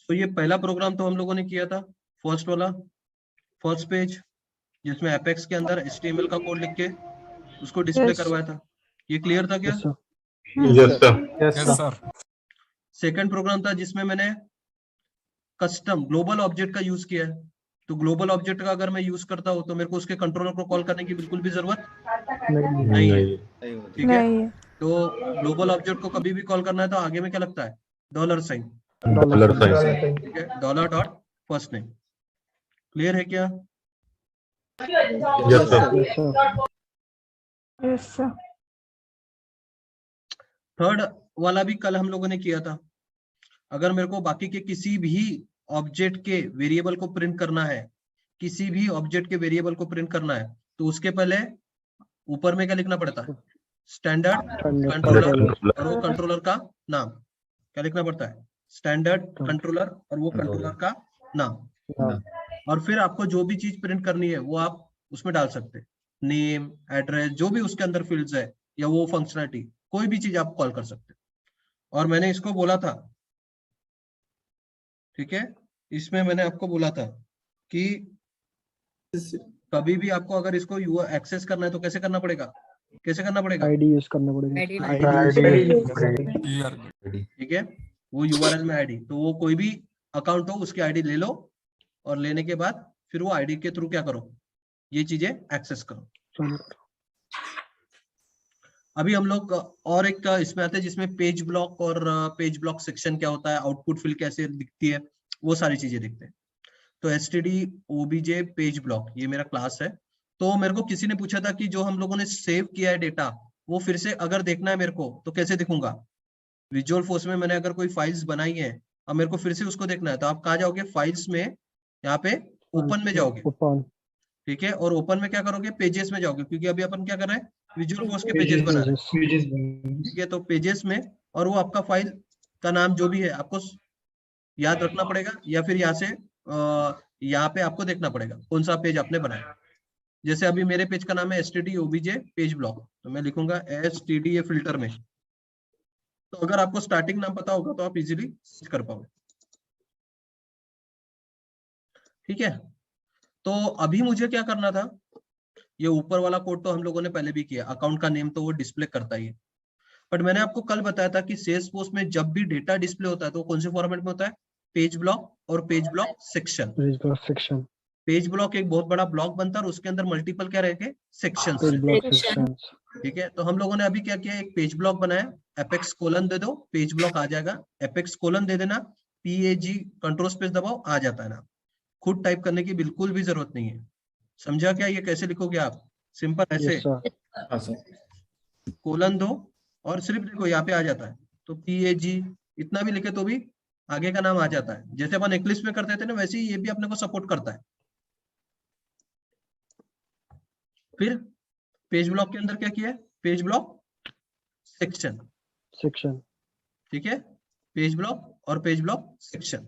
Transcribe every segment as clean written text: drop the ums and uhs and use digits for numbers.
तो ये पहला प्रोग्राम तो हम लोगों ने किया था, फर्स्ट वाला, फर्स्ट पेज, जिसमें एपेक्स के अंदर HTML का कोड लिख के उसको डिस्प्ले करवाया था। ये क्लियर था क्या? Yes sir. Yes sir. Yes sir. Second program था जिसमें मैंने कस्टम ग्लोबल ऑब्जेक्ट का यूज किया है। तो ग्लोबल ऑब्जेक्ट का अगर मैं यूज करता हूँ तो मेरे को उसके कंट्रोलर को कॉल करने की बिल्कुल भी जरूरत नहीं है, ठीक है। तो ग्लोबल ऑब्जेक्ट को कभी भी कॉल करना है तो आगे में क्या लगता है, $साइन, ठीक है, $.firstName। क्लियर है क्या? Yes sir. Yes sir. Third वाला भी कल हम लोगों ने किया था। अगर मेरे को बाकी के किसी भी ऑब्जेक्ट के वेरिएबल को प्रिंट करना है, किसी भी ऑब्जेक्ट के वेरिएबल को प्रिंट करना है, तो उसके पहले ऊपर में क्या लिखना पड़ता है, स्टैंडर्ड कंट्रोलर और वो कंट्रोलर का नाम। क्या लिखना पड़ता है, स्टैंडर्ड कंट्रोलर और वो कंट्रोलर का नाम। और फिर आपको जो भी चीज प्रिंट करनी है वो आप उसमें डाल सकते हैं, नेम, एड्रेस, जो भी उसके अंदर फील्ड्स है या वो फंक्शनलिटी, कोई भी चीज आप कॉल कर सकते हैं। और मैंने इसको बोला था, ठीक है, इसमें मैंने आपको बोला था कि कभी भी आपको अगर इसको एक्सेस करना है तो कैसे करना पड़ेगा, कैसे करना पड़ेगा, आईडी यूज करना पड़ेगा। ठीक है, वो URL में आईडी, तो वो कोई भी अकाउंट हो उसकी आईडी ले लो और लेने के बाद फिर वो आईडी के थ्रू क्या करो, ये चीजें एक्सेस करो। अभी हम लोग और एक इसमें आते हैं जिसमें पेज ब्लॉक और पेज ब्लॉक सेक्शन क्या होता है, आउटपुट फिल कैसे दिखती है, वो सारी चीजें दिखते हैं। तो std obj पेज ब्लॉक ये मेरा क्लास है। तो मेरे को किसी ने पूछा था कि जो हम लोगों ने सेव किया है डेटा वो फिर से अगर देखना है मेरे को तो कैसे दिखूंगा। विजुअल फोर्स में मैंने अगर कोई फाइल्स बनाई है अब मेरे को फिर से उसको देखना है, तो आप कहाँ जाओगे, फाइल्स में, यहाँ पे ओपन में जाओगे, ठीक है, और ओपन में क्या करोगे, पेजेस में जाओगे, क्योंकि अभी अपन क्या कर रहे हैं, विजुअल फोर्स के पेजेस बना रहे हैं, ठीक है। तो पेजेस में, और वो आपका फाइल का नाम जो भी है आपको याद रखना पड़ेगा, या फिर यहाँ से यहाँ पे आपको देखना पड़ेगा कौन सा पेज आपने बनाया। जैसे अभी मेरे पेज का नाम है std obj पेज ब्लॉक, तो मैं लिखूंगा std ये फिल्टर में। तो अगर आपको स्टार्टिंग नाम पता होगा तो आप इजीली सर्च कर पाओगे, ठीक है। तो अभी मुझे क्या करना था, ये ऊपर वाला कोड तो हम लोगों ने पहले भी किया, अकाउंट का नेम तो वो डिस्प्ले करता ही है। बट मैंने आपको कल बताया था कि सेल्सफोर्स में जब भी डेटा डिस्प्ले होता है तो कौन से फॉर्मेट में होता है, पेज ब्लॉक और page block section. Page block एक बहुत बड़ा ब्लॉक बनता है और उसके अंदर मल्टीपल क्या रहेंगे, सेक्शंस, ठीक है। तो हम लोगों ने अभी क्या किया, एक पेज ब्लॉक बनाया, एपेक्स कोलन दे दो, पेज ब्लॉक आ जाएगा, एपेक्स कोलन दे देना, PAG कंट्रोल स्पेस दबाओ, आ जाता है ना। खुद टाइप करने की बिल्कुल भी जरूरत नहीं है। समझा क्या, ये कैसे लिखोगे आप, सिंपल ऐसे कोलन दो और सिर्फ देखो यहाँ पे आ जाता है, तो PAG इतना भी लिखे तो भी आगे का नाम आ जाता है। जैसे अपन एक्लिप्स में करते थे ना, वैसे ही ये भी अपने को सपोर्ट करता है। फिर पेज ब्लॉक के अंदर क्या किया है, पेज ब्लॉक सेक्शन, ठीक है, पेज ब्लॉक और पेज ब्लॉक सेक्शन।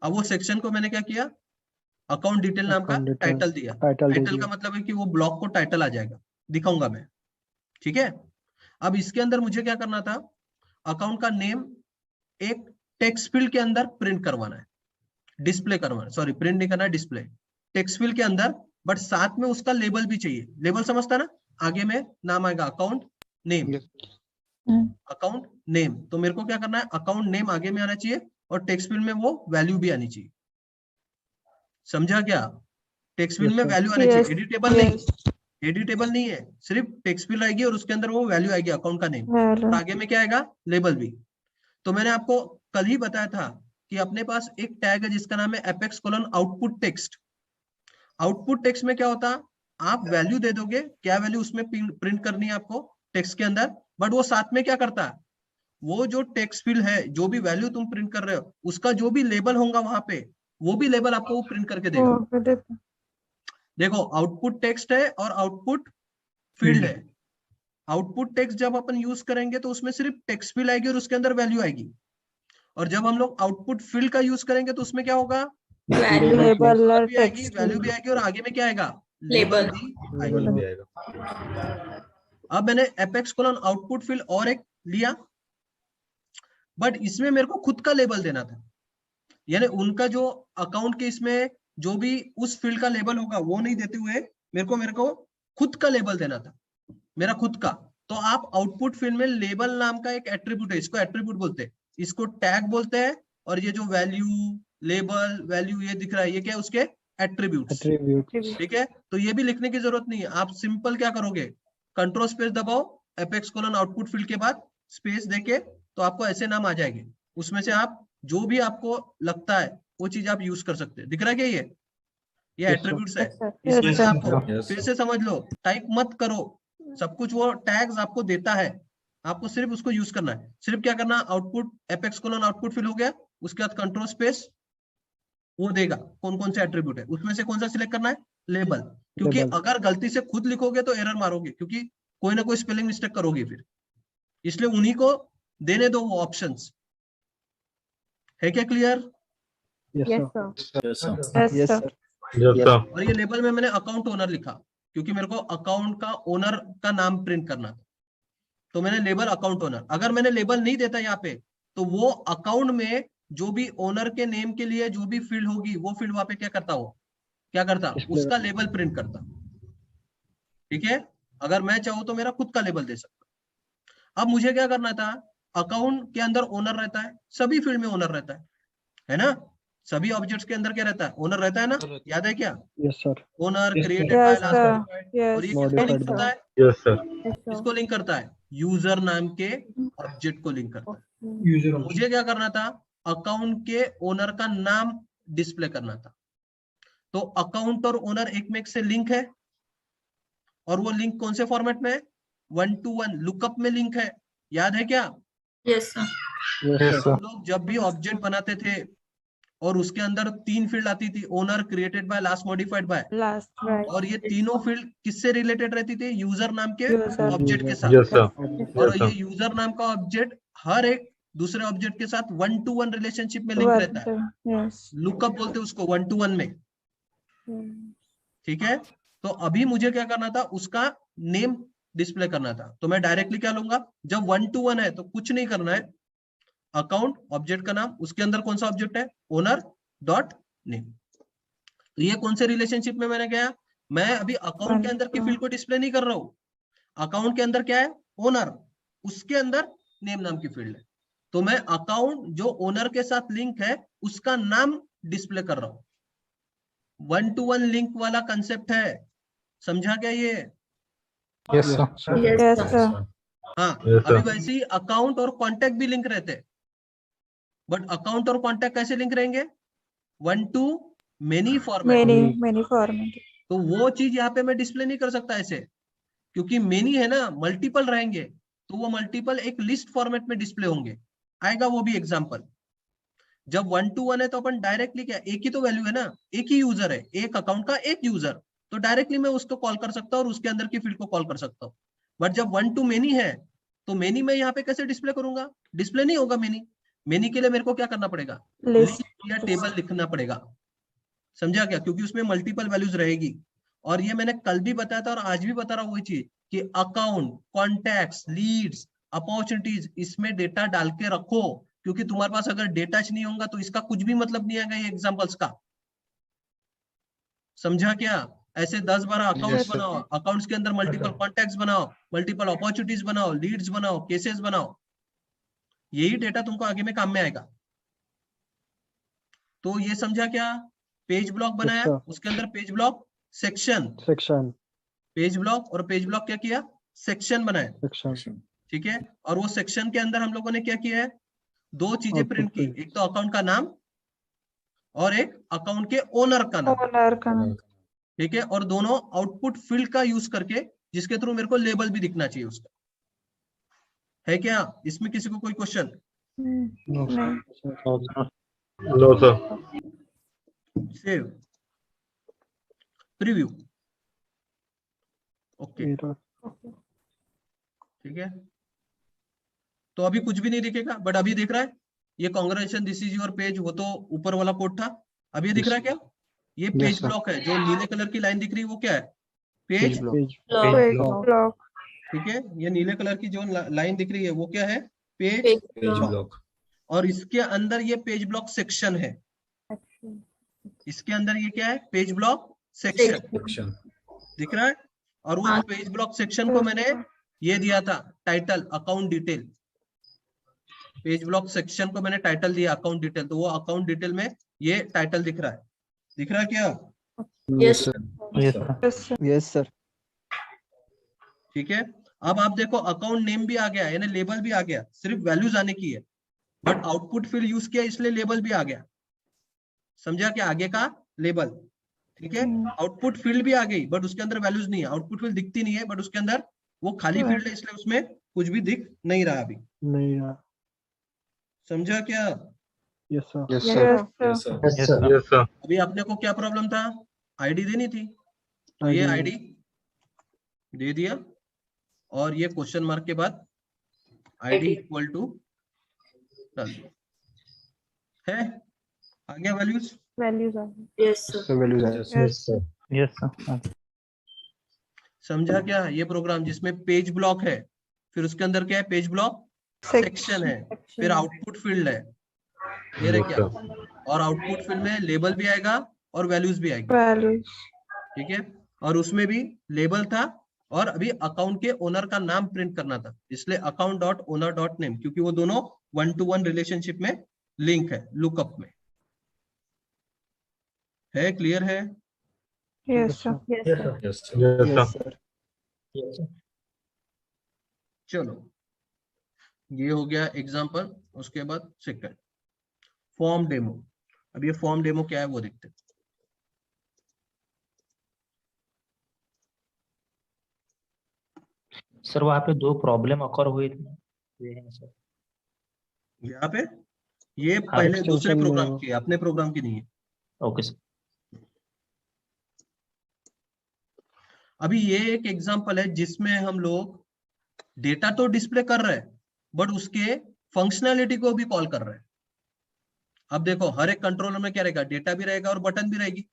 अब वो सेक्शन को मैंने क्या किया, अकाउंट डिटेल नाम का टाइटल दिया। टाइटल का मतलब है कि वो ब्लॉक को टाइटल आ जाएगा, दिखाऊंगा मैं, ठीक है। अब इसके अंदर मुझे क्या करना था, अकाउंट का नेम एक टेक्स्ट फील्ड के अंदर प्रिंट करवाना है, डिस्प्ले करवाना है, सॉरी प्रिंट नहीं करना है, डिस्प्ले टेक्स्ट फील्ड के अंदर, बट साथ में उसका लेबल भी चाहिए। लेबल समझता ना, आगे में नाम आएगा अकाउंट नेम, अकाउंट नेम। तो मेरे को क्या करना है, अकाउंट नेम आगे में आना चाहिए और टेक्स्ट फील्ड में वो वैल्यू भी आनी चाहिए। समझा क्या, टेक्स्ट फील्ड में वैल्यू आनी चाहिए, एडिटेबल नहीं, एडिटेबल नहीं है, सिर्फ टेक्स्ट फील्ड आएगी और उसके अंदर वो वैल्यू आएगी अकाउंट का नेम, और आगे में क्या आएगा, लेबल भी। तो मैंने आपको कल ही बताया था कि अपने पास एक टैग है जिसका नाम है apex colon output text. Output text में क्या होता है, आप वैल्यू दे दोगे, क्या वैल्यू उसमें प्रिंट करनी है आपको टेक्स्ट के अंदर, बट वो साथ में क्या करता है, वो जो टेक्स्ट फील्ड है, जो भी वैल्यू तुम प्रिंट कर रहे हो, उसका जो भी लेबल होगा वहां पे, वो भी लेबल आपको वो प्रिंट करके देगा। देखो आउटपुट टेक्स्ट है और आउटपुट फील्ड है। आउटपुट टेक्स्ट जब अपन यूज करेंगे तो उसमें सिर्फ टेक्स्ट फील्ड आएगी और उसके अंदर वैल्यू आएगी, और जब हम लोग आउटपुट फील्ड का यूज करेंगे तो उसमें क्या होगा, लेबल भी आएगी, वैल्यू भी आएगी और आगे में क्या आएगा, लेबल भी आएगा। अब मैंने एपेक्स कोलन आउटपुट फील्ड और एक लिया, बट इसमें मेरे को खुद का लेबल देना था। यानी उनका जो अकाउंट के इसमें जो भी उस फील्ड का लेबल होगा वो नहीं देते हुए मेरे को खुद का लेबल देना था, मेरा खुद का। तो आप आउटपुट फील्ड में लेबल नाम का एक एट्रीब्यूट है, इसको एट्रीब्यूट बोलते हैं, इसको टैग बोलते हैं। और ये जो वैल्यू, लेबल, वैल्यू ये दिख रहा है, ये क्या है? उसके एट्रीब्यूट्स। ठीक है, तो ये भी लिखने की जरूरत नहीं है, आप सिंपल क्या करोगे, कंट्रोल स्पेस दबाओ, एपेक्स कोलन आउटपुट फील्ड के बाद स्पेस देके, तो आपको ऐसे नाम आ जाएंगे। उसमें से आप जो भी आपको लगता है वो चीज आप यूज कर सकते हैं। दिख रहा है क्या? ये एट्रीब्यूट्स है। इसमें से आपको फिर से समझ लो, टाइप मत करो, सब कुछ वो टैग्स आपको देता है, आपको सिर्फ उसको यूज करना है। सिर्फ क्या करना, output apex colon output fill हो गया, उसके बाद कंट्रोल स्पेस, वो देगा कौन कौन से एट्रीब्यूट है, उसमें से कौन सा सिलेक्ट करना है, लेबल। क्योंकि अगर गलती से खुद लिखोगे तो एरर मारोगे, क्योंकि कोई ना कोई स्पेलिंग मिस्टेक करोगे फिर, इसलिए उन्हीं को देने दो वो ऑप्शंस। है क्या क्लियर? Yes sir. और ये लेबल में मैंने अकाउंट ओनर लिखा, क्योंकि मेरे को अकाउंट का ओनर का नाम प्रिंट करना था, तो मैंने लेबल अकाउंट ओनर। अगर मैंने लेबल नहीं देता यहाँ पे, तो वो अकाउंट में जो भी ओनर के नेम के लिए जो भी फील्ड होगी, वो फील्ड वहां पे क्या करता, वो क्या करता, उसका लेबल प्रिंट करता। ठीक है, अगर मैं चाहूँ तो मेरा खुद का लेबल दे सकता। अब मुझे क्या करना था, अकाउंट के अंदर ओनर रहता है, सभी फील्ड में ओनर रहता है ना? सभी ऑब्जेक्ट्स के अंदर क्या रहता है, ओनर रहता है ना? याद है क्या? Yes sir. Owner created by last modified. और ये किसको लिंक करता है? Yes sir. किसको लिंक करता है? यूजर नाम के ऑब्जेक्ट को लिंक करता है। मुझे क्या करना था, अकाउंट के ओनर का नाम डिस्प्ले करना था। तो अकाउंट और ओनर एक में से लिंक है, और वो लिंक कौन से फॉर्मेट में है? 1 to 1 लुकअप में लिंक है। याद है क्या? Yes sir. हम लोग जब भी ऑब्जेक्ट बनाते थे और उसके अंदर 3 फील्ड आती थी, owner, created by, last modified by, और ये तीनों फील्ड किससे रिलेटेड रहती थी? यूजर नाम के ऑब्जेक्ट के साथ। Yes sir. और ये यूजर नाम का ऑब्जेक्ट हर एक दूसरे ऑब्जेक्ट के साथ 1 to 1 रिलेशनशिप में लिंक रहता है। लुकअप बोलते हैं उसको, 1 to 1 में। ठीक है, तो अभी मुझे क्या करना था, उसका नेम डिस्प्ले करना था। तो मैं डायरेक्टली क्या लूंगा, जब 1 to 1 है तो कुछ नहीं करना है, अकाउंट ऑब्जेक्ट का नाम, उसके अंदर कौन सा ऑब्जेक्ट है, ओनर डॉट नेम। तो ये कौन से रिलेशनशिप में मैंने गया, मैं अभी अकाउंट के अंदर की फील्ड को डिस्प्ले नहीं कर रहा हूँ। अकाउंट के अंदर क्या है, ओनर, उसके अंदर नेम नाम की फील्ड है। तो मैं अकाउंट जो ओनर के साथ लिंक है उसका नाम डिस्प्ले कर रहा हूं। 1 to 1 लिंक वाला कंसेप्ट है, समझा क्या ये? Yes sir. Yes sir. हाँ, अभी वैसे ही अकाउंट और कॉन्टैक्ट भी लिंक रहते हैं, बट अकाउंट और कॉन्टैक्ट कैसे लिंक रहेंगे? 1 to many format. Many format. तो वो चीज यहाँ पे मैं डिस्प्ले नहीं कर सकता ऐसे, क्योंकि मेनी है ना, मल्टीपल रहेंगे, तो वो मल्टीपल एक लिस्ट फॉर्मेट में डिस्प्ले होंगे। आएगा वो भी एग्जांपल। जब 1 to 1 है तो अपन डायरेक्टली क्या, एक ही तो वैल्यू है ना, एक ही यूजर है, एक अकाउंट का एक यूजर, तो डायरेक्टली मैं उसको कॉल कर सकता हूँ और उसके अंदर की फील्ड को कॉल कर सकता हूँ। बट जब 1 to many है, तो मेनी में यहाँ पे कैसे डिस्प्ले करूंगा? डिस्प्ले नहीं होगा मेनी। मेनी के लिए मेरे को क्या करना पड़ेगा, लिस्ट या टेबल लिखना पड़ेगा। समझा क्या? क्योंकि उसमें मल्टीपल वैल्यूज रहेगी। और ये मैंने कल भी बताया था और आज भी बता रहा हूँ वही चीज, कि अकाउंट, कॉन्टैक्ट्स, लीड्स, अपॉर्चुनिटीज, इसमें डेटा डाल के रखो, क्योंकि तुम्हारे पास अगर डेटा नहीं होगा तो इसका कुछ भी मतलब नहीं आएगा ये एग्जांपल्स का। समझा क्या? ऐसे 10-12 अकाउंट्स बनाओ, अकाउंट्स के अंदर मल्टीपल कॉन्टैक्ट्स बनाओ, मल्टीपल अपॉर्चुनिटीज बनाओ, लीड्स बनाओ, केसेस बनाओ, यही डेटा तुमको आगे में काम में आएगा। तो ये समझा क्या? पेज ब्लॉक बनाया, उसके अंदर page block section, page block, और पेज ब्लॉक क्या किया, सेक्शन बनाया। ठीक है, और वो सेक्शन के अंदर हम लोगों ने क्या किया है, 2 चीजें प्रिंट की, एक तो अकाउंट का नाम और एक अकाउंट के ओनर का नाम। ठीक है, और दोनों आउटपुट फील्ड का यूज करके, जिसके थ्रू मेरे को लेबल भी दिखना चाहिए उसका। है क्या इसमें किसी को कोई question? No sir. Save, preview. Okay, ठीक है, तो अभी कुछ भी नहीं दिखेगा, बट अभी दिख रहा है ये congratulation this is your page, वो तो ऊपर वाला कोड था। अभी दिख रहा है क्या? ये पेज ब्लॉक है, जो नीले कलर की लाइन दिख रही है वो क्या है, पेज ब्लॉक। ठीक है, ये नीले कलर की जो लाइन दिख रही है वो क्या है, पेज ब्लॉक। और इसके अंदर ये पेज ब्लॉक सेक्शन है। इसके अंदर ये क्या है, पेज ब्लॉक सेक्शन सेक्शन दिख रहा है। और वो हाँ। पेज ब्लॉक सेक्शन को मैंने ये दिया था title account detail, page block section को मैंने टाइटल दिया अकाउंट डिटेल, तो वो अकाउंट डिटेल में ये टाइटल दिख रहा है, दिख रहा है क्या? Yes yes sir. ठीक है। अब आप देखो अकाउंट नेम भी आ गया, यानी लेबल भी आ गया, सिर्फ वैल्यूज आने की है, बट आउटपुट फील्ड यूज किया इसलिए लेबल भी आ गया। समझा क्या? आगे का लेबल, ठीक है। आउटपुट फील्ड भी आ गई बट उसके अंदर वैल्यूज नहीं है, आउटपुट फील्ड दिखती नहीं है बट उसके अंदर वो खाली फील्ड है, इसलिए उसमें कुछ भी दिख नहीं रहा अभी। नहीं यार। समझा क्या? Yes sir. Yes Yes, sir sir. Yes sir yes sir अभी अपने को क्या प्रॉब्लम था, आईडी देनी थी, तो ये आईडी दे दिया और ये क्वेश्चन मार्क के बाद आईडी इक्वल टू डाल दिया है, आ गया values. Values are. Yes yes sir yes sir. समझा क्या? ये प्रोग्राम जिसमें पेज ब्लॉक है, फिर उसके अंदर क्या है, पेज ब्लॉक सेक्शन है, फिर आउटपुट फील्ड है, ये रहे क्या, और आउटपुट फील्ड में लेबल भी आएगा और वैल्यूज भी आएगी, Values. ठीक है। और उसमें भी लेबल था और अभी अकाउंट के ओनर का नाम प्रिंट करना था, इसलिए account dot owner dot name, क्योंकि वो दोनों 1-to-1 रिलेशनशिप में लिंक है, लुकअप में है। क्लियर है? Yes, sir. Yes sir yes sir yes sir. चलो ये हो गया एग्जांपल। उसके बाद सेकंड फॉर्म डेमो। अब ये फॉर्म डेमो क्या है वो देखते हैं। सर वहाँ पे 2 प्रॉब्लम अकर हुए थे, ये है सर। यहाँ पे ये पहले दूसरे extension प्रोग्राम में- की है, अपने प्रोग्राम की नहीं है। Okay sir. अभी ये एक एग्जांपल है जिसमें हम लोग डेटा तो डिस्प्ले कर रहे हैं बट उसके फंक्शनैलिटी को भी कॉल कर रहे हैं। अब देखो हर एक कंट्रोलर में क्या रहेगा, डेटा भी रहेगा और बटन भी रहेगी,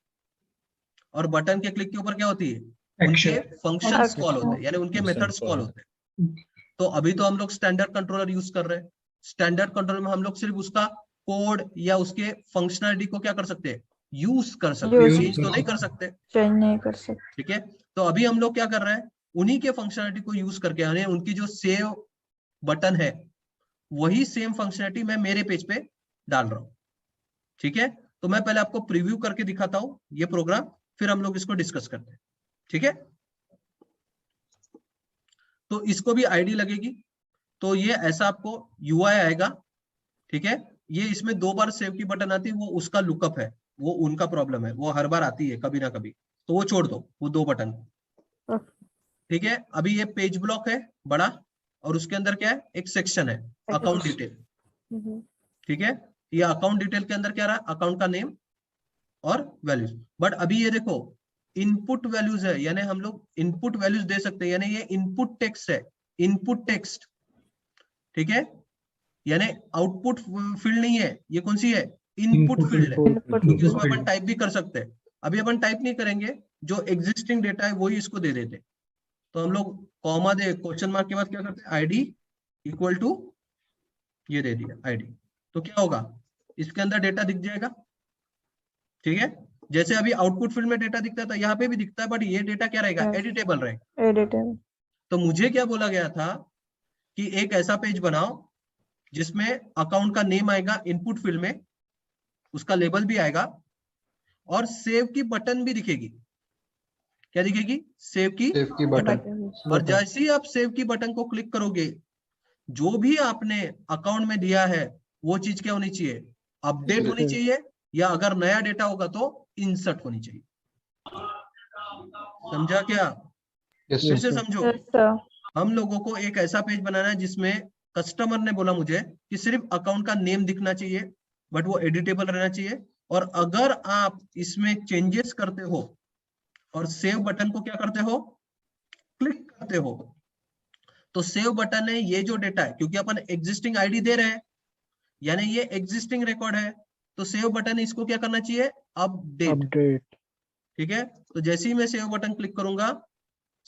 और बटन के क्लिक के ऊपर क्या होती है, उनके फंक्शंस कॉल होते हैं, यानी उनके मेथड्स कॉल होते हैं। तो अभी तो हम लोग स्टैंडर्ड कंट्रोलर यूज कर रहे हैं। स्टैंडर्ड कंट्रोलर में हम लोग सिर्फ उसका कोड या उसके फंक्शनैलिटी को क्या कर सकते हैं, यूज कर सकते हैं, चेंज तो नहीं कर सकते, Change नहीं कर सकते. ठीक है। तो अभी हम लोग क्या कर रहे हैं, उन्हीं के फंक्शनैलिटी को यूज करके, यानी उनकी जो सेव बटन है वही सेम फंक्शनैलिटी मैं मेरे पेज पे डाल रहा हूं, ठीक है। तो मैं पहले आपको प्रीव्यू करके दिखाता हूं ये प्रोग्राम, फिर हम लोग इसको डिस्कस करते हैं, ठीक है। तो इसको भी आईडी लगेगी, तो ये ऐसा आपको यूआई आएगा, ठीक है। ये इसमें 2 बार सेव की बटन आती है, वो उसका लुकअप है, वो उनका प्रॉब्लम है, वो हर बार आती है कभी ना कभी, तो वो छोड़ दो वो 2 बटन, ठीक है। अभी ये पेज ब्लॉक है बड़ा और उसके अंदर क्या है, एक सेक्शन है अकाउंट डिटेल, ठीक है। ये अकाउंट डिटेल के अंदर क्या रहा, अकाउंट का नेम और वैल्यूज। बट अभी ये देखो इनपुट वैल्यूज है, यानी हम लोग इनपुट वैल्यूज दे सकते हैं, यानी ये इनपुट टेक्स्ट है, इनपुट टेक्स्ट, ठीक है। यानी आउटपुट फील्ड नहीं है, ये कौन सी है, इनपुट फील्ड है, क्योंकि उसमें अपन टाइप भी कर सकते हैं। अभी अपन टाइप नहीं करेंगे, जो एग्जिस्टिंग डेटा है वही इसको दे देते। तो हम लोग कॉमा दे क्वेश्चन मार्क के बाद क्या करते हैं, आईडी इक्वल टू ये दे दिया आईडी, तो क्या होगा, इसके अंदर डेटा दिख जाएगा, ठीक है। जैसे अभी आउटपुट फील्ड में डेटा दिखता था, यहाँ पे भी दिखता है, बट ये डेटा क्या रहेगा, एडिटेबल रहेगा। Editable. तो मुझे क्या बोला गया था कि एक ऐसा पेज बनाओ जिसमें अकाउंट का नेम आएगा इनपुट फील्ड में, उसका लेबल भी आएगा और सेव की बटन भी दिखेगी। क्या दिखेगी, सेव की बटन। और जैसे ही आप सेव की बटन को क्लिक करोगे, जो भी आपने अकाउंट में दिया है वो चीज क्या होनी चाहिए, अपडेट होनी चाहिए, या अगर नया डेटा होगा तो इंसर्ट होनी चाहिए। समझा क्या? फिर से समझो। Yes, sir. हम लोगों को एक ऐसा पेज बनाना है जिसमें कस्टमर ने बोला मुझे कि सिर्फ अकाउंट का नेम दिखना चाहिए, बट वो एडिटेबल रहना चाहिए, और अगर आप इसमें चेंजेस करते हो और सेव बटन को क्या करते हो, क्लिक करते हो, तो सेव बटन है ये जो डेटा है, क्योंकि अपन एग्जिस्टिंग आईडी दे रहे हैं, यानी ये एग्जिस्टिंग रिकॉर्ड है, तो सेव बटन इसको क्या करना चाहिए, अपडेट, ठीक है। तो जैसे ही मैं सेव बटन क्लिक करूंगा,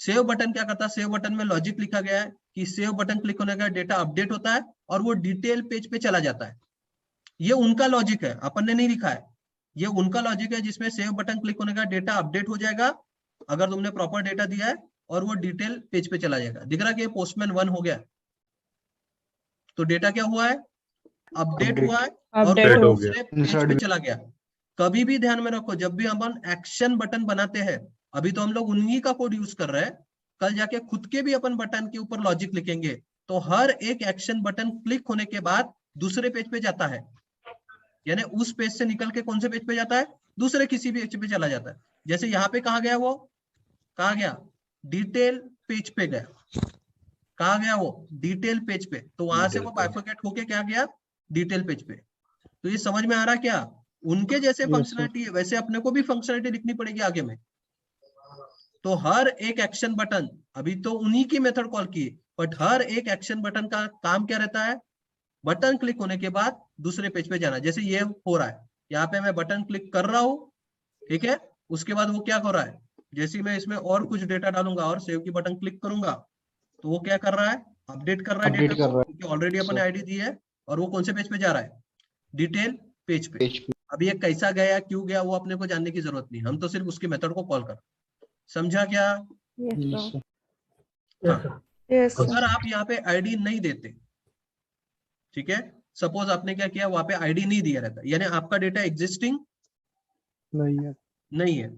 सेव बटन क्या करता है, सेव बटन में लॉजिक लिखा गया है कि सेव बटन क्लिक होने का डेटा अपडेट होता है और वो डिटेल पेज पे चला जाता है। ये उनका लॉजिक है, अपन ने नहीं लिखा है, ये उनका लॉजिक है जिसमें सेव बटन क्लिक होने का डेटा अपडेट हो जाएगा अगर तुमने प्रॉपर डेटा दिया है, और वो डिटेल पेज पे चला जाएगा। दिख रहा है कि पोस्टमैन 1 हो गया, तो डेटा क्या हुआ है, अपडेट हुआ है और अपडेट वो हो दूसरे पेज पे चला गया। कभी भी ध्यान में रखो, जब भी हम एक्शन बटन बनाते हैं, अभी तो हम लोग उन्हीं का कोड यूज कर रहे हैं, कल जाके खुद के भी अपन बटन के ऊपर लॉजिक लिखेंगे, तो हर एक एक्शन बटन क्लिक होने के बाद दूसरे पेज पे जाता है, यानी उस पेज से निकल के कौन से पेज पे जाता है, दूसरे किसी भी पेज पे चला जाता है। जैसे यहाँ पे कहा गया, वो कहा गया डिटेल पेज पे गया, कहा गया वो डिटेल पेज पे, तो वहां से वो बाइफरकेट होके क्या गया, डिटेल पेज पे। तो ये समझ में आ रहा क्या, उनके जैसे फंक्शनलिटी है वैसे अपने को भी फंक्शनलिटी लिखनी पड़ेगी आगे में। तो हर एक एक्शन बटन, अभी तो उन्हीं की मेथड कॉल की, बट हर एक एक्शन बटन का काम क्या रहता है, बटन क्लिक होने के बाद दूसरे पेज पे जाना। जैसे ये हो रहा है, यहाँ पे मैं बटन क्लिक कर रहा हूँ, ठीक है, उसके बाद वो क्या हो रहा है, जैसे मैं इसमें और कुछ डेटा डालूंगा और सेव की बटन क्लिक करूंगा, तो वो क्या कर रहा है, अपडेट कर रहा है डेटा को, क्योंकि ऑलरेडी अपने आईडी दी है, और वो कौन से पेज पे जा रहा है, डिटेल पेज पे। अब ये कैसा गया, क्यों गया, वो अपने को जानने की जरूरत नहीं, हम तो सिर्फ उसकी मेथड को कॉल कर। समझा क्या? Yes, sir. हाँ। Yes, sir. अगर आप यहाँ पे आईडी नहीं देते, ठीक है, सपोज आपने क्या किया, वहां पे आईडी नहीं दिया रहता, यानी आपका डेटा एग्जिस्टिंग नहीं है,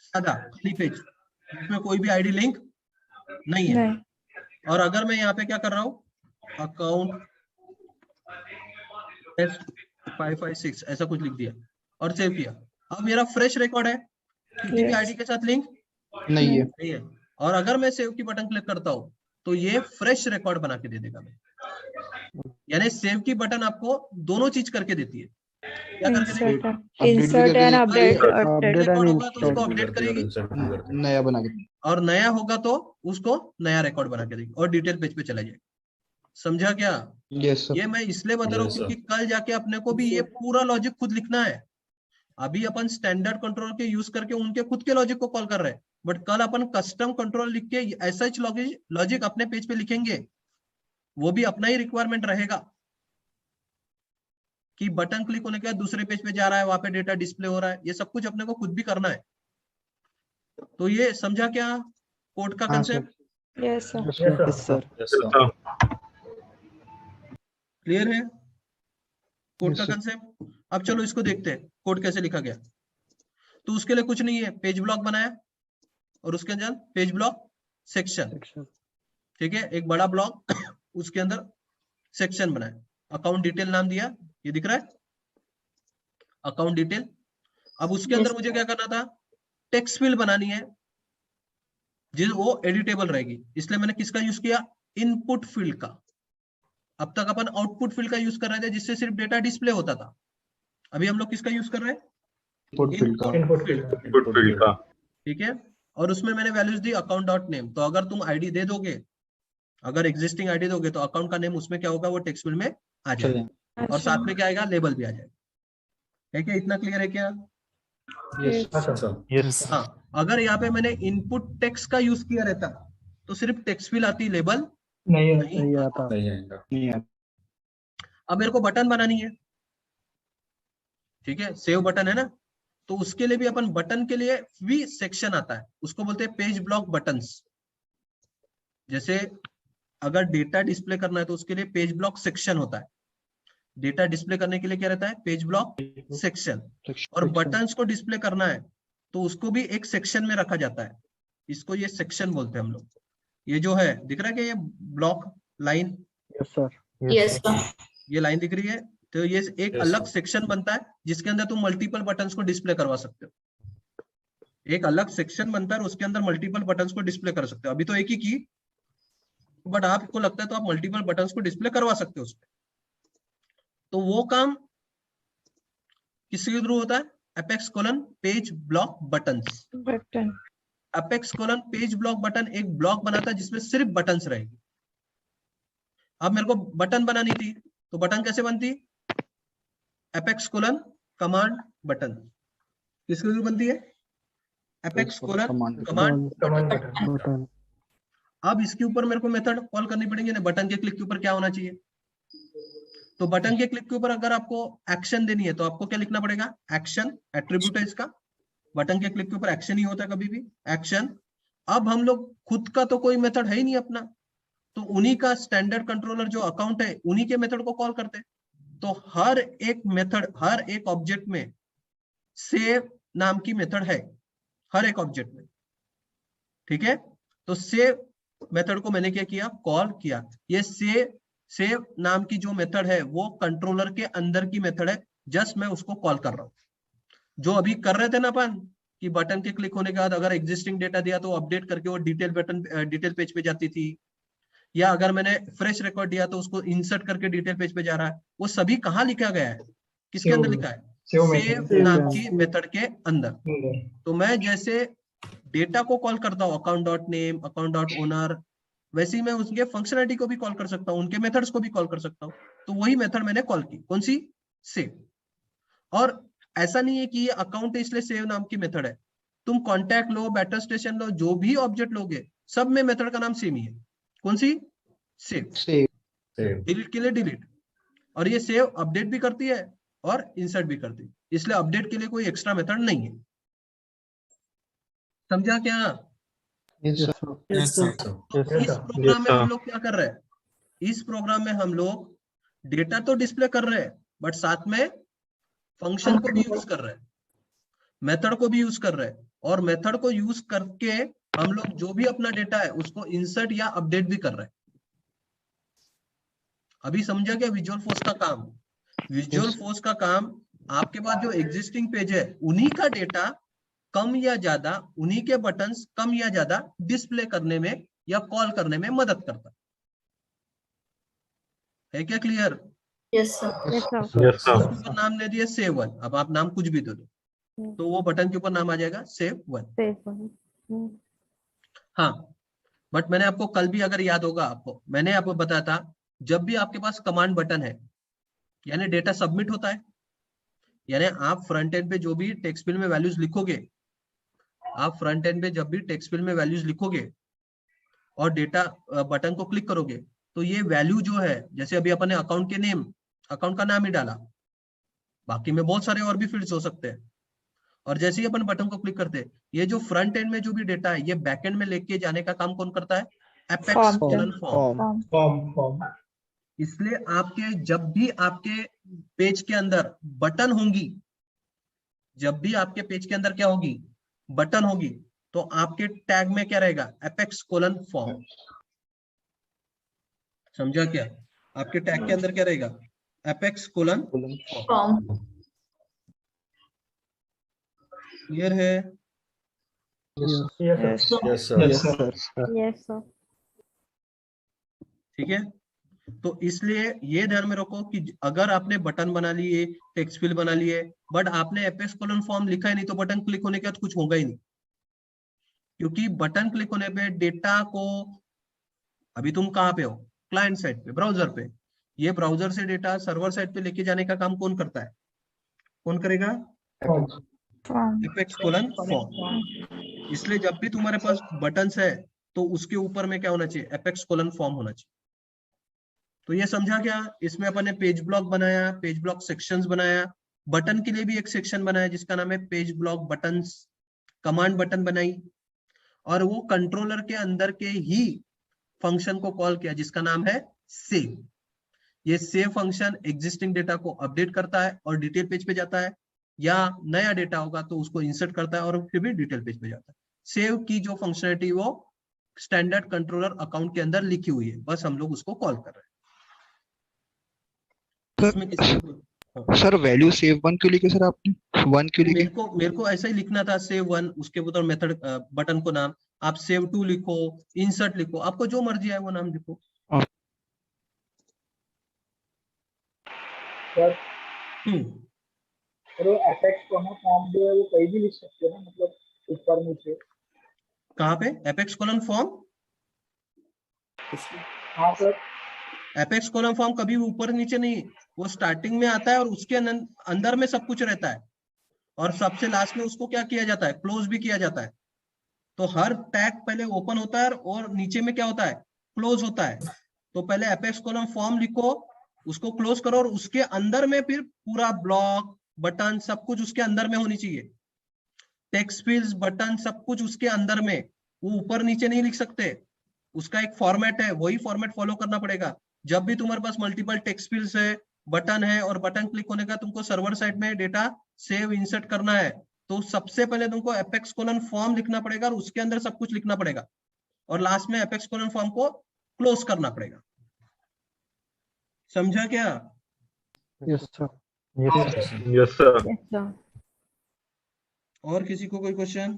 सादा खाली पेज, इसमें कोई भी आईडी लिंक नहीं है। नहीं, और अगर मैं यहाँ पे क्या कर रहा हूँ, अकाउंट 556 ऐसा कुछ लिख दिया और सेव किया, अब मेरा फ्रेश रिकॉर्ड है, किसी भी Yes. आईडी के साथ लिंक नहीं है। नहीं है। और अगर मैं सेव की बटन क्लिक करता हूँ तो ये फ्रेश रिकॉर्ड बना के दे देगा मैं, यानी सेव की बटन आपको दोनों चीज करके देती है। क्या करके देगी, insert and update. Update. Record होगा तो उसको अपडेट करेगी, नया बना के, और नया होगा तो उसको नया रिकॉर्ड बना के देगी और डिटेल पेज पे चला जाएगा। समझा क्या? Yes sir. ये मैं इसलिए बता रहा हूँ क्योंकि कल जाके अपने को भी ये पूरा लॉजिक खुद लिखना है। अभी अपन स्टैंडर्ड कंट्रोल के यूज करके उनके खुद के लॉजिक को कॉल कर रहे हैं, बट कल अपन कस्टम कंट्रोल लिख के ऐसा लॉजिक अपने पेज पे लिखेंगे, वो भी अपना ही रिक्वायरमेंट रहेगा कि बटन क्लिक होने के बाद दूसरे पेज पे जा रहा है, वहां पे डेटा डिस्प्ले हो रहा है, ये सब कुछ अपने को खुद भी करना है। तो ये समझा क्या कोड का concept? Yes, sir. Yes sir. Clear है कोड Yes, का sir. कंसेप्ट? अब चलो इसको देखते हैं कोड कैसे लिखा गया। तो उसके लिए कुछ नहीं है, पेज ब्लॉक बनाया और उसके अंदर पेज ब्लॉक सेक्शन, ठीक है, एक बड़ा ब्लॉक उसके अंदर सेक्शन बनाया, अकाउंट डिटेल नाम दिया, ये दिख रहा है अकाउंट डिटेल। अब उसके अंदर मुझे क्या करना था, टेक्स्ट फील्ड बनानी है जो वो एडिटेबल रहेगी, इसलिए मैंने किसका यूज किया, इनपुट फील्ड का। अब तक अपन आउटपुट फील्ड का यूज कर रहे थे जिससे सिर्फ डेटा डिस्प्ले होता था, अभी हम लोग किसका यूज कर रहे हैं, इनपुट फील्ड का, ठीक है। और उसमें मैंने values the account dot name, तो अगर तुम आईडी दे दोगे, अगर एग्जिस्टिंग आईडी दोगे तो अकाउंट का नेम उसमें क्या होगा, वो टेक्स्ट फील्ड में आ जाएगा, और साथ में क्या आएगा, लेबल भी आ जाएगा। है क्या, इतना क्लियर है क्या? यस। हाँ, अगर यहाँ पे मैंने इनपुट टेक्स्ट का यूज किया रहता तो सिर्फ टेक्स्ट फील्ड आती, लेबल नहीं आता। अब मेरे को बटन बनानी है, ठीक है, सेव बटन है ना, तो उसके लिए भी अपन बटन के लिए भी सेक्शन आता है, उसको बोलते हैं पेज ब्लॉक बटन्स। जैसे अगर डेटा डिस्प्ले करना है तो उसके लिए पेज ब्लॉक सेक्शन होता है, डेटा डिस्प्ले करने के लिए क्या रहता है, पेज ब्लॉक सेक्शन। और बटन्स को डिस्प्ले करना है तो उसको भी एक सेक्शन में रखा जाता है, इसको ये सेक्शन बोलते हैं हम लोग। ये जो है दिख रहा है कि ये ब्लॉक लाइन, Yes, sir. ये लाइन दिख रही है, तो ये एक अलग सेक्शन बनता है जिसके अंदर तुम मल्टीपल बटन्स को डिस्प्ले करवा सकते हो। एक अलग सेक्शन बनता है और उसके अंदर मल्टीपल बटन्स को डिस्प्ले कर सकते हो। अभी तो एक ही की, बट आपको लगता है तो आप मल्टीपल बटन्स को डिस्प्ले करवा सकते हो उसमें। तो वो काम किसके थ्रू होता है, apex colon page block buttons. Button. Apex colon page block button एक ब्लॉक बनाता है जिसमें सिर्फ बटन्स रहेगी। अब मेरे को बटन बनानी थी तो बटन कैसे बनती, अपेक्स कोलन कमांड बटन, किसके थ्रू बनती है, अपेक्स कोलन कमांड बटन। अब इसके ऊपर मेरे को मेथड कॉल करनी पड़ेगी ना, बटन के क्लिक के ऊपर क्या होना चाहिए, तो बटन के क्लिक के ऊपर अगर आपको एक्शन देनी है तो आपको क्या लिखना पड़ेगा, एक्शन, एट्रीब्यूट है इसका। बटन के क्लिक के ऊपर एक्शन ही होता है कभी भी, एक्शन। अब हम लोग खुद का तो कोई मेथड है ही नहीं अपना, तो उन्हीं का स्टैंडर्ड कंट्रोलर जो अकाउंट है उन्हीं के मेथड को कॉल करते हैं। तो हर एक मेथड, हर एक ऑब्जेक्ट में सेव नाम की मेथड है, हर एक ऑब्जेक्ट में, ठीक है। तो सेव मेथड को मैंने क्या किया, कॉल किया। ये सेव नाम की जो मेथड है वो कंट्रोलर के अंदर की मेथड है, जस्ट मैं उसको कॉल कर रहा हूं। जो अभी कर रहे थे ना अपन कि बटन के क्लिक होने के बाद अगर एग्जिस्टिंग डेटा दिया तो अपडेट करके वो डिटेल पेज पे जाती थी, या अगर मैंने फ्रेश रिकॉर्ड दिया तो उसको इंसर्ट करके डिटेल पेज पे जा रहा है, वो सभी कहाँ लिखा गया है, किसके अंदर लिखा है, सेव नाम की मेथड के अंदर। तो मैं जैसे डेटा को कॉल करता हूँ account dot name, account dot owner, वैसे ही मैं उसके फंक्शनलिटी को भी कॉल कर सकता हूँ, उनके मेथड्स को भी कॉल कर सकता हूँ। तो वही मेथड मैंने कॉल की, कौन सी, सेव। और ऐसा नहीं है कि ये अकाउंट है इसलिए सेव नाम की मेथड है, तुम कॉन्टैक्ट लो, बैटर स्टेशन लो, जो भी ऑब्जेक्ट लोगे सब में मेथड का नाम सेम ही है, कौन सी, सेव। डिलीट के लिए डिलीट, और ये सेव अपडेट भी करती है और इंसर्ट भी करती है, इसलिए अपडेट के लिए कोई एक्स्ट्रा मेथड नहीं है। समझा क्या? Yes, sir. तो इस प्रोग्राम में हम लोग क्या कर रहे हैं, इस प्रोग्राम में हम लोग डेटा तो डिस्प्ले कर रहे हैं बट साथ में फंक्शन को भी यूज कर रहे हैं, मेथड को भी यूज कर रहे हैं, और मेथड को यूज करके हम लोग जो भी अपना डेटा है उसको इंसर्ट या अपडेट भी कर रहे हैं। अभी समझा क्या विजुअल फोर्स का काम? विजुअल फोर्स का काम आपके पास जो एग्जिस्टिंग पेज है उन्हीं का डेटा कम या ज्यादा, उन्हीं के बटन्स कम या ज्यादा डिस्प्ले करने में या कॉल करने में मदद करता है। क्या clear? Yes, sir. Yes, sir. Yes, sir. उसको नाम दे दिया सेव वन। अब आप नाम कुछ भी दे दो तो वो बटन के ऊपर नाम आ जाएगा सेव वन। Safe one. हाँ, बट मैंने आपको कल भी अगर याद होगा आपको, मैंने आपको बताया था जब भी आपके पास कमांड बटन है यानी डेटा सबमिट होता है, यानी आप फ्रंट एंड पे जो भी टेक्स्ट फील्ड में वैल्यूज लिखोगे, आप फ्रंट एंड पे जब भी टेक्स्ट फील्ड में वैल्यूज लिखोगे और डेटा बटन को क्लिक करोगे तो ये वैल्यू जो है, जैसे अभी अपन ने अकाउंट के नेम, अकाउंट का नाम ही डाला, बाकी में बहुत सारे और भी फील्ड्स हो सकते हैं, और जैसे ही अपन बटन को क्लिक करते हैं ये जो फ्रंट एंड में जो भी डेटा है ये बैक एंड में लेके जाने का काम कौन करता है, एपेक्स कोलन फॉर्म। इसलिए आपके जब भी आपके पेज के अंदर बटन होंगी, जब भी आपके पेज के अंदर क्या होगी, बटन होगी, तो आपके टैग में क्या रहेगा, एपेक्स कोलन फॉर्म। समझा क्या? आपके टैग के अंदर क्या रहेगा, apex colon form. Form. Clear है? Yes, sir. Yes, sir. Yes, sir. Yes, sir. ठीक है। तो इसलिए ये ध्यान में रखो कि अगर आपने बटन बना लिए, टेक्स्ट फील्ड बना लिए, बट आपने एपेक्स कोलन फॉर्म लिखा ही नहीं तो बटन क्लिक होने के बाद कुछ होगा ही नहीं, क्योंकि बटन क्लिक होने पे डेटा को, अभी तुम कहाँ पे हो, क्लाइंट साइड पे, ब्राउजर पे, ये ब्राउजर से डेटा सर्वर साइड पे लेके जाने का काम कौन करता है, कौन करेगा, Form. Apex colon form. इसलिए जब भी तुम्हारे पास बटन्स है तो उसके ऊपर में क्या होना चाहिए, एपेक्स कोलन फॉर्म होना चाहिए। तो ये समझा क्या? इसमें अपन ने पेज ब्लॉक बनाया, पेज ब्लॉक सेक्शंस बनाया, बटन के लिए भी एक सेक्शन बनाया जिसका नाम है page block buttons, command button बनाई, और वो कंट्रोलर के अंदर के ही फंक्शन को कॉल किया जिसका नाम है सेव। ये सेव फंक्शन एग्जिस्टिंग डेटा को अपडेट करता है और डिटेल पेज पे जाता है, या नया डेटा होगा तो उसको इंसर्ट करता है और फिर भी डिटेल पेज पे जाता है। सेव की जो फंक्शनलिटी वो स्टैंडर्ड कंट्रोलर अकाउंट के अंदर लिखी हुई है, बस हम लोग उसको कॉल कर रहे हैं। इसमें किसी सर वैल्यू सेव वन क्यों लिखे सर आपने, वन क्यों लिखे? मेरे को ऐसा ही लिखना था, सेव वन, उसके ऊपर मेथड बटन को नाम, आप सेव टू लिखो, इंसर्ट लिखो, आपको जो मर्जी है वो नाम लिखो। वो एपेक्स कोलन फॉर्म जो है वो कहीं भी लिख सकते हैं ना, मतलब ऊपर नीचे कहाँ पे एपेक्स कोलन फॉर्म? हाँ सर। एपेक्स कोलन फॉर्म कभी ऊपर नीचे नहीं, वो स्टार्टिंग में आता है और उसके अंदर में सब कुछ रहता है, और सबसे लास्ट में उसको क्या किया जाता है, क्लोज भी किया जाता है। तो हर टैग पहले ओपन होता है और नीचे में क्या होता है, क्लोज होता है। तो पहले एपेक्स कोलन फॉर्म लिखो, उसको क्लोज करो और उसके अंदर में फिर पूरा ब्लॉक बटन सब कुछ उसके अंदर में होनी चाहिए। टेक्स्ट फील्ड्स बटन सब कुछ उसके अंदर में, वो ऊपर नीचे नहीं लिख सकते। उसका एक फॉर्मेट है, वही फॉर्मेट फॉलो करना पड़ेगा। जब भी तुम्हारे पास मल्टीपल टेक्स्ट फील्ड्स है, बटन है और बटन क्लिक होने का तुमको सर्वर साइड में डेटा सेव इंसर्ट करना है, तो सबसे पहले तुमको अपेक्स कोलन फॉर्म लिखना पड़ेगा और उसके अंदर सब कुछ लिखना पड़ेगा और लास्ट में अपेक्स कोलन फॉर्म को क्लोज करना पड़ेगा। समझा क्या? Yes sir. Yes, yes sir. Yes, sir. और किसी को कोई क्वेश्चन?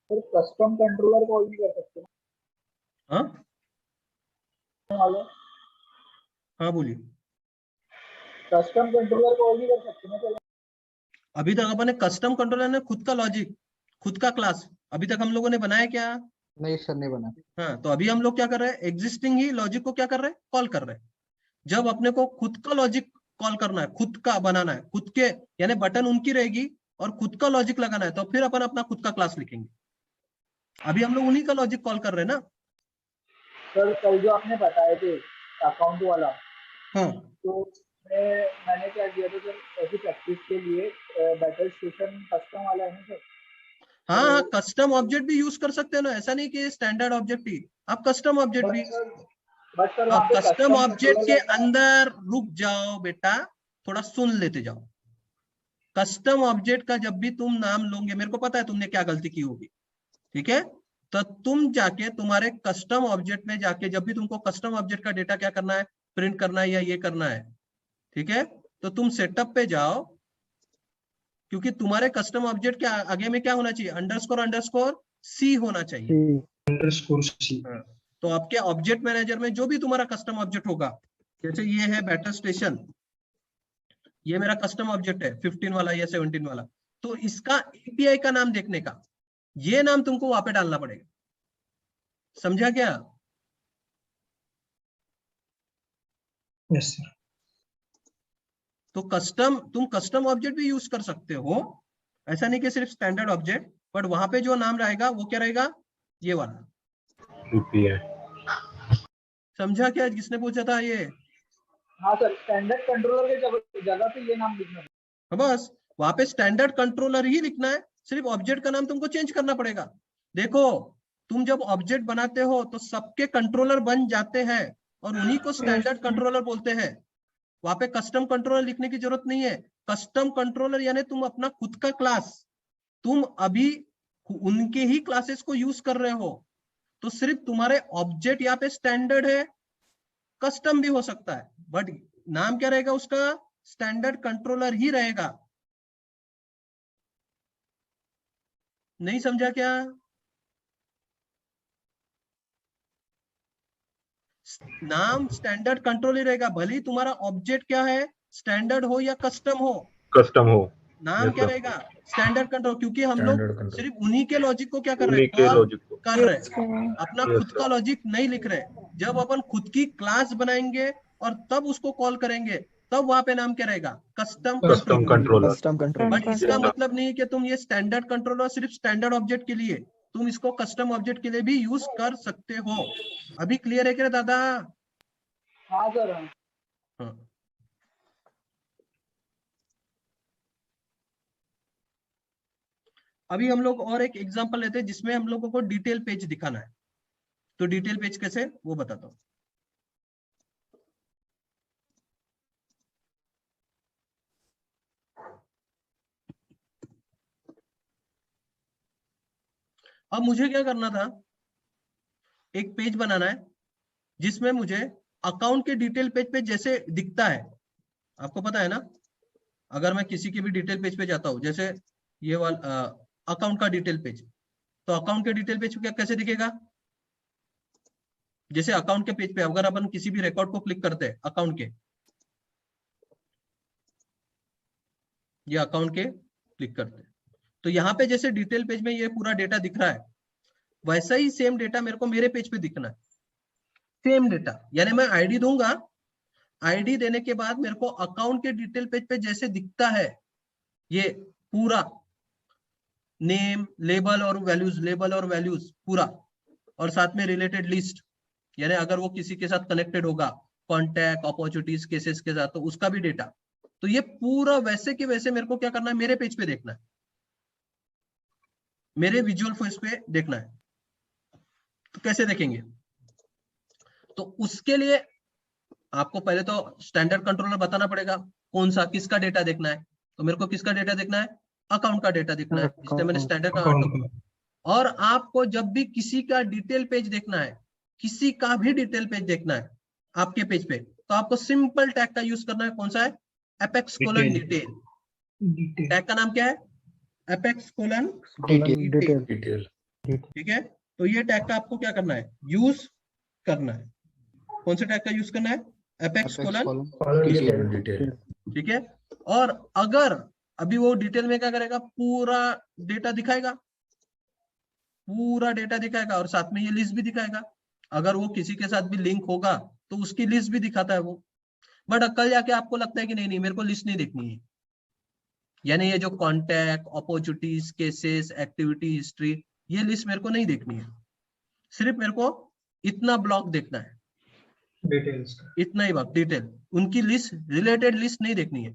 फिर कस्टम कंट्रोलर कॉल नहीं कर सकते हाँ वाले? हाँ बोलिए। कस्टम कंट्रोलर कॉल नहीं कर सकते ना? चलो अभी तक अपन ने कस्टम कंट्रोलर ने खुद का लॉजिक, खुद का क्लास अभी तक हम लोगों ने बनाया क्या? नहीं सर, नहीं बना। हाँ, तो अभी हम लोग क्या कर रहे हैं, एग्जिस्टिंग ही लॉजिक को क्या कर रहे हैं, कॉल कर रहे हैं। जब अपने को खुद का लॉजिक कॉल करना है, खुद का बनाना है, खुद के यानी बटन उनकी रहेगी और खुद का लॉजिक लगाना है, तो फिर अपन अपना खुद का क्लास लिखेंगे। अभी हम लोग उन्हीं का लॉजिक कॉल कर रहे हैं ना। सर, कल जो आपने बताए थे अकाउंट वाला, हाँ तो मैंने क्या किया था सर, ऐसी प्रैक्टिस के लिए बैटल स्टेशन कस्टम वाला है ना सर? हाँ हाँ, कस्टम ऑब्जेक्ट भी यूज कर सकते हैं ना, ऐसा नहीं कि स्टैंडर्ड ऑब्जेक्ट ही, आप कस्टम ऑब्जेक्ट भी। बट सर अब कस्टम ऑब्जेक्ट के अंदर रुक जाओ बेटा, थोड़ा सुन लेते जाओ। कस्टम ऑब्जेक्ट का जब भी तुम नाम लोगे, मेरे को पता है तुमने क्या गलती की होगी, ठीक है? तो तुम जाके तुम्हारे कस्टम ऑब्जेक्ट में जाके, जब भी तुमको कस्टम ऑब्जेक्ट का डेटा क्या करना है, प्रिंट करना है या ये करना है, ठीक है, तो तुम सेटअप पे जाओ, क्योंकि तुम्हारे कस्टम ऑब्जेक्ट के आगे में क्या होना चाहिए, अंडरस्कोर अंडरस्कोर सी होना चाहिए। Underscore C. हाँ, तो आपके ऑब्जेक्ट मैनेजर में जो भी तुम्हारा कस्टम ऑब्जेक्ट होगा, जैसे ये है बैटल स्टेशन, ये मेरा कस्टम ऑब्जेक्ट है 15 वाला या 17 वाला, तो इसका एपीआई का नाम देखने का, ये नाम तुमको वहां पे डालना पड़ेगा। समझा क्या? Yes sir. तो तुम कस्टम ऑब्जेक्ट भी यूज कर सकते हो, ऐसा नहीं कि सिर्फ स्टैंडर्ड ऑब्जेक्ट, बट वहां पे जो नाम रहेगा वो क्या रहेगा, ये वाला एपीआई। समझा क्या? किसने पूछा था ये? हाँ सर, स्टैंडर्ड कंट्रोलर के जगह पे ये नाम लिखना है। बस वहां पे स्टैंडर्ड कंट्रोलर ही लिखना है, सिर्फ ऑब्जेक्ट का नाम तुमको चेंज करना पड़ेगा। देखो, तुम जब ऑब्जेक्ट बनाते हो तो सबके कंट्रोलर बन जाते हैं और उन्हीं को स्टैंडर्ड कंट्रोलर बोलते हैं। वहां पे कस्टम कंट्रोलर लिखने की जरूरत नहीं है। कस्टम कंट्रोलर यानी तुम अपना खुद का क्लास, तुम अभी उनके ही क्लासेस को यूज कर रहे हो, तो सिर्फ तुम्हारे ऑब्जेक्ट यहाँ पे स्टैंडर्ड है, कस्टम भी हो सकता है, बट नाम क्या रहेगा उसका, स्टैंडर्ड कंट्रोलर ही रहेगा। नहीं समझा क्या? नाम स्टैंडर्ड कंट्रोल ही रहेगा, भले ही तुम्हारा ऑब्जेक्ट क्या है, स्टैंडर्ड हो या कस्टम हो, कस्टम हो, नाम क्या रहेगा, स्टैंडर्ड कंट्रोल। क्योंकि हम लोग सिर्फ उन्हीं के लॉजिक को क्या कर रहे उन्हीं के हैं, लॉजिक को कर रहे हैं, अपना Yes, खुद का लॉजिक नहीं लिख रहे। जब अपन खुद की क्लास बनाएंगे और तब उसको कॉल करेंगे, तब वहां पे नाम क्या रहेगा, custom custom controller. Custom control. But इसका मतलब नहीं है कि तुम ये स्टैंडर्ड कंट्रोलर सिर्फ स्टैंडर्ड ऑब्जेक्ट के लिए, तुम इसको कस्टम ऑब्जेक्ट के लिए भी यूज कर सकते हो। अभी क्लियर है क्या दादा? हाँ सर। हाँ। अभी हम लोग और एक एग्जांपल लेते हैं जिसमें हम लोगों को डिटेल पेज दिखाना है। तो डिटेल पेज कैसे, वो बताता हूँ। अब मुझे क्या करना था, एक पेज बनाना है जिसमें मुझे अकाउंट के डिटेल पेज पे जैसे दिखता है, आपको पता है ना, अगर मैं किसी के भी डिटेल पेज पे जाता हूं, जैसे ये वाला अकाउंट का डिटेल पेज, तो अकाउंट के डिटेल पेज पे कैसे दिखेगा, जैसे अकाउंट के पेज पे अगर अपन किसी भी रिकॉर्ड को क्लिक करते हैं अकाउंट के, ये अकाउंट के क्लिक करते हैं, तो यहाँ पे जैसे डिटेल पेज में ये पूरा डेटा दिख रहा है, वैसा ही सेम डेटा मेरे को मेरे पेज पे दिखना है। सेम डेटा यानी मैं आईडी दूंगा, आईडी देने के बाद मेरे को अकाउंट के डिटेल पेज पे जैसे दिखता है ये पूरा, नेम, लेबल और वैल्यूज पूरा, और साथ में रिलेटेड लिस्ट, यानी अगर वो किसी के साथ कनेक्टेड होगा कॉन्टैक्ट, अपॉर्चुनिटीज, केसेस के साथ, तो उसका भी डेटा। तो ये पूरा वैसे के वैसे मेरे को क्या करना है, मेरे पेज पे देखना है, मेरे विजुअल फोर्स पे देखना है। तो कैसे देखेंगे? तो उसके लिए आपको पहले तो स्टैंडर्ड कंट्रोलर बताना पड़ेगा कौन सा, किसका डेटा देखना है। तो मेरे को किसका डेटा देखना है? अकाउंट का डेटा देखना है, इसलिए मैंने स्टैंडर्ड का। और आपको जब भी किसी का डिटेल पेज देखना है, किसी का भी डिटेल पेज देखना है आपके पेज पे, तो आपको सिंपल टैग का यूज करना है। कौन सा है? Apex colon detail. टैग का नाम क्या है? Apex colon detail. ठीक है, तो ये टैग का आपको क्या करना है? यूज करना है। कौन से टैग का यूज करना है? Apex colon detail. ठीक है, और अगर अभी वो डिटेल में क्या करेगा, पूरा डेटा दिखाएगा, पूरा डेटा दिखाएगा, और साथ में ये लिस्ट भी दिखाएगा। अगर वो किसी के साथ भी लिंक होगा तो उसकी लिस्ट भी दिखाता है वो। बट कल जाके आपको लगता है कि नहीं मेरे को लिस्ट नहीं देखनी है, यानी ये जो contact, opportunities, cases, activity history, ये लिस्ट मेरे को नहीं देखनी है, सिर्फ मेरे को इतना ब्लॉक देखना है, डिटेल्स, इतना ही बात, डिटेल, उनकी लिस्ट, रिलेटेड लिस्ट नहीं देखनी है।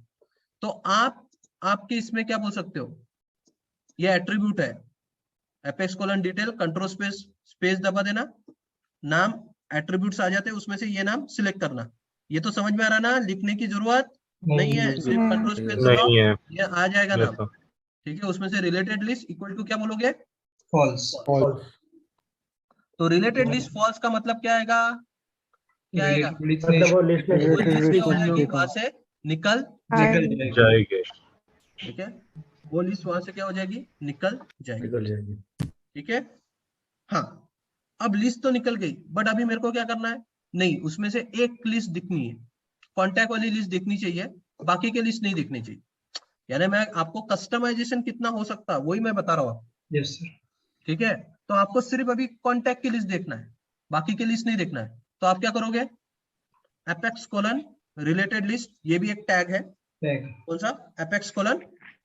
तो आपके इसमें क्या बोल सकते हो, ये एट्रीब्यूट है apex colon detail, control space दबा देना, नाम एट्रीब्यूट्स आ जाते हैं, उसमें से ये नाम सिलेक्ट करना। ये तो समझ में आ रहा ना, लिखने की जरूरत नहीं है, सिर्फ कंट्रोल स्पेस दबाओ, ये आ जाएगा नाम। ठीक है, उसमें से रिलेटेड लिस्ट इक्वल टू क्या बोलोगे? फॉल्स। तो रिलेटेड लिस्ट फॉल्स का मतलब क्या आएगा? क्या आएगा? मतलब वो लिस्ट में वो लिस्ट क्या हो जाएगी, वहां से निकल जाएगी। ठीक है, वो लिस्ट वहां से क्या हो जाएगी? निकल जाएगी। ठीक है, हाँ, अब लिस्ट तो निकल गई, बट अभी मेरे को क्या करना है? नहीं, उसमें से एक लिस्ट दिखनी है, कॉन्टैक्ट वाली लिस्ट दिखनी चाहिए, बाकी के लिस्ट नहीं दिखनी चाहिए। यानी मैं आपको कस्टमाइजेशन कितना हो सकता है वही मैं बता रहा हूँ आपको। Yes sir. ठीक है, तो आपको सिर्फ अभी कॉन्टैक्ट की लिस्ट देखना है, बाकी की लिस्ट नहीं देखना है। तो आप क्या करोगे? अपेक्स कोलन रिलेटेड लिस्ट, ये भी एक टैग है। कौन सा? अपेक्स कोलन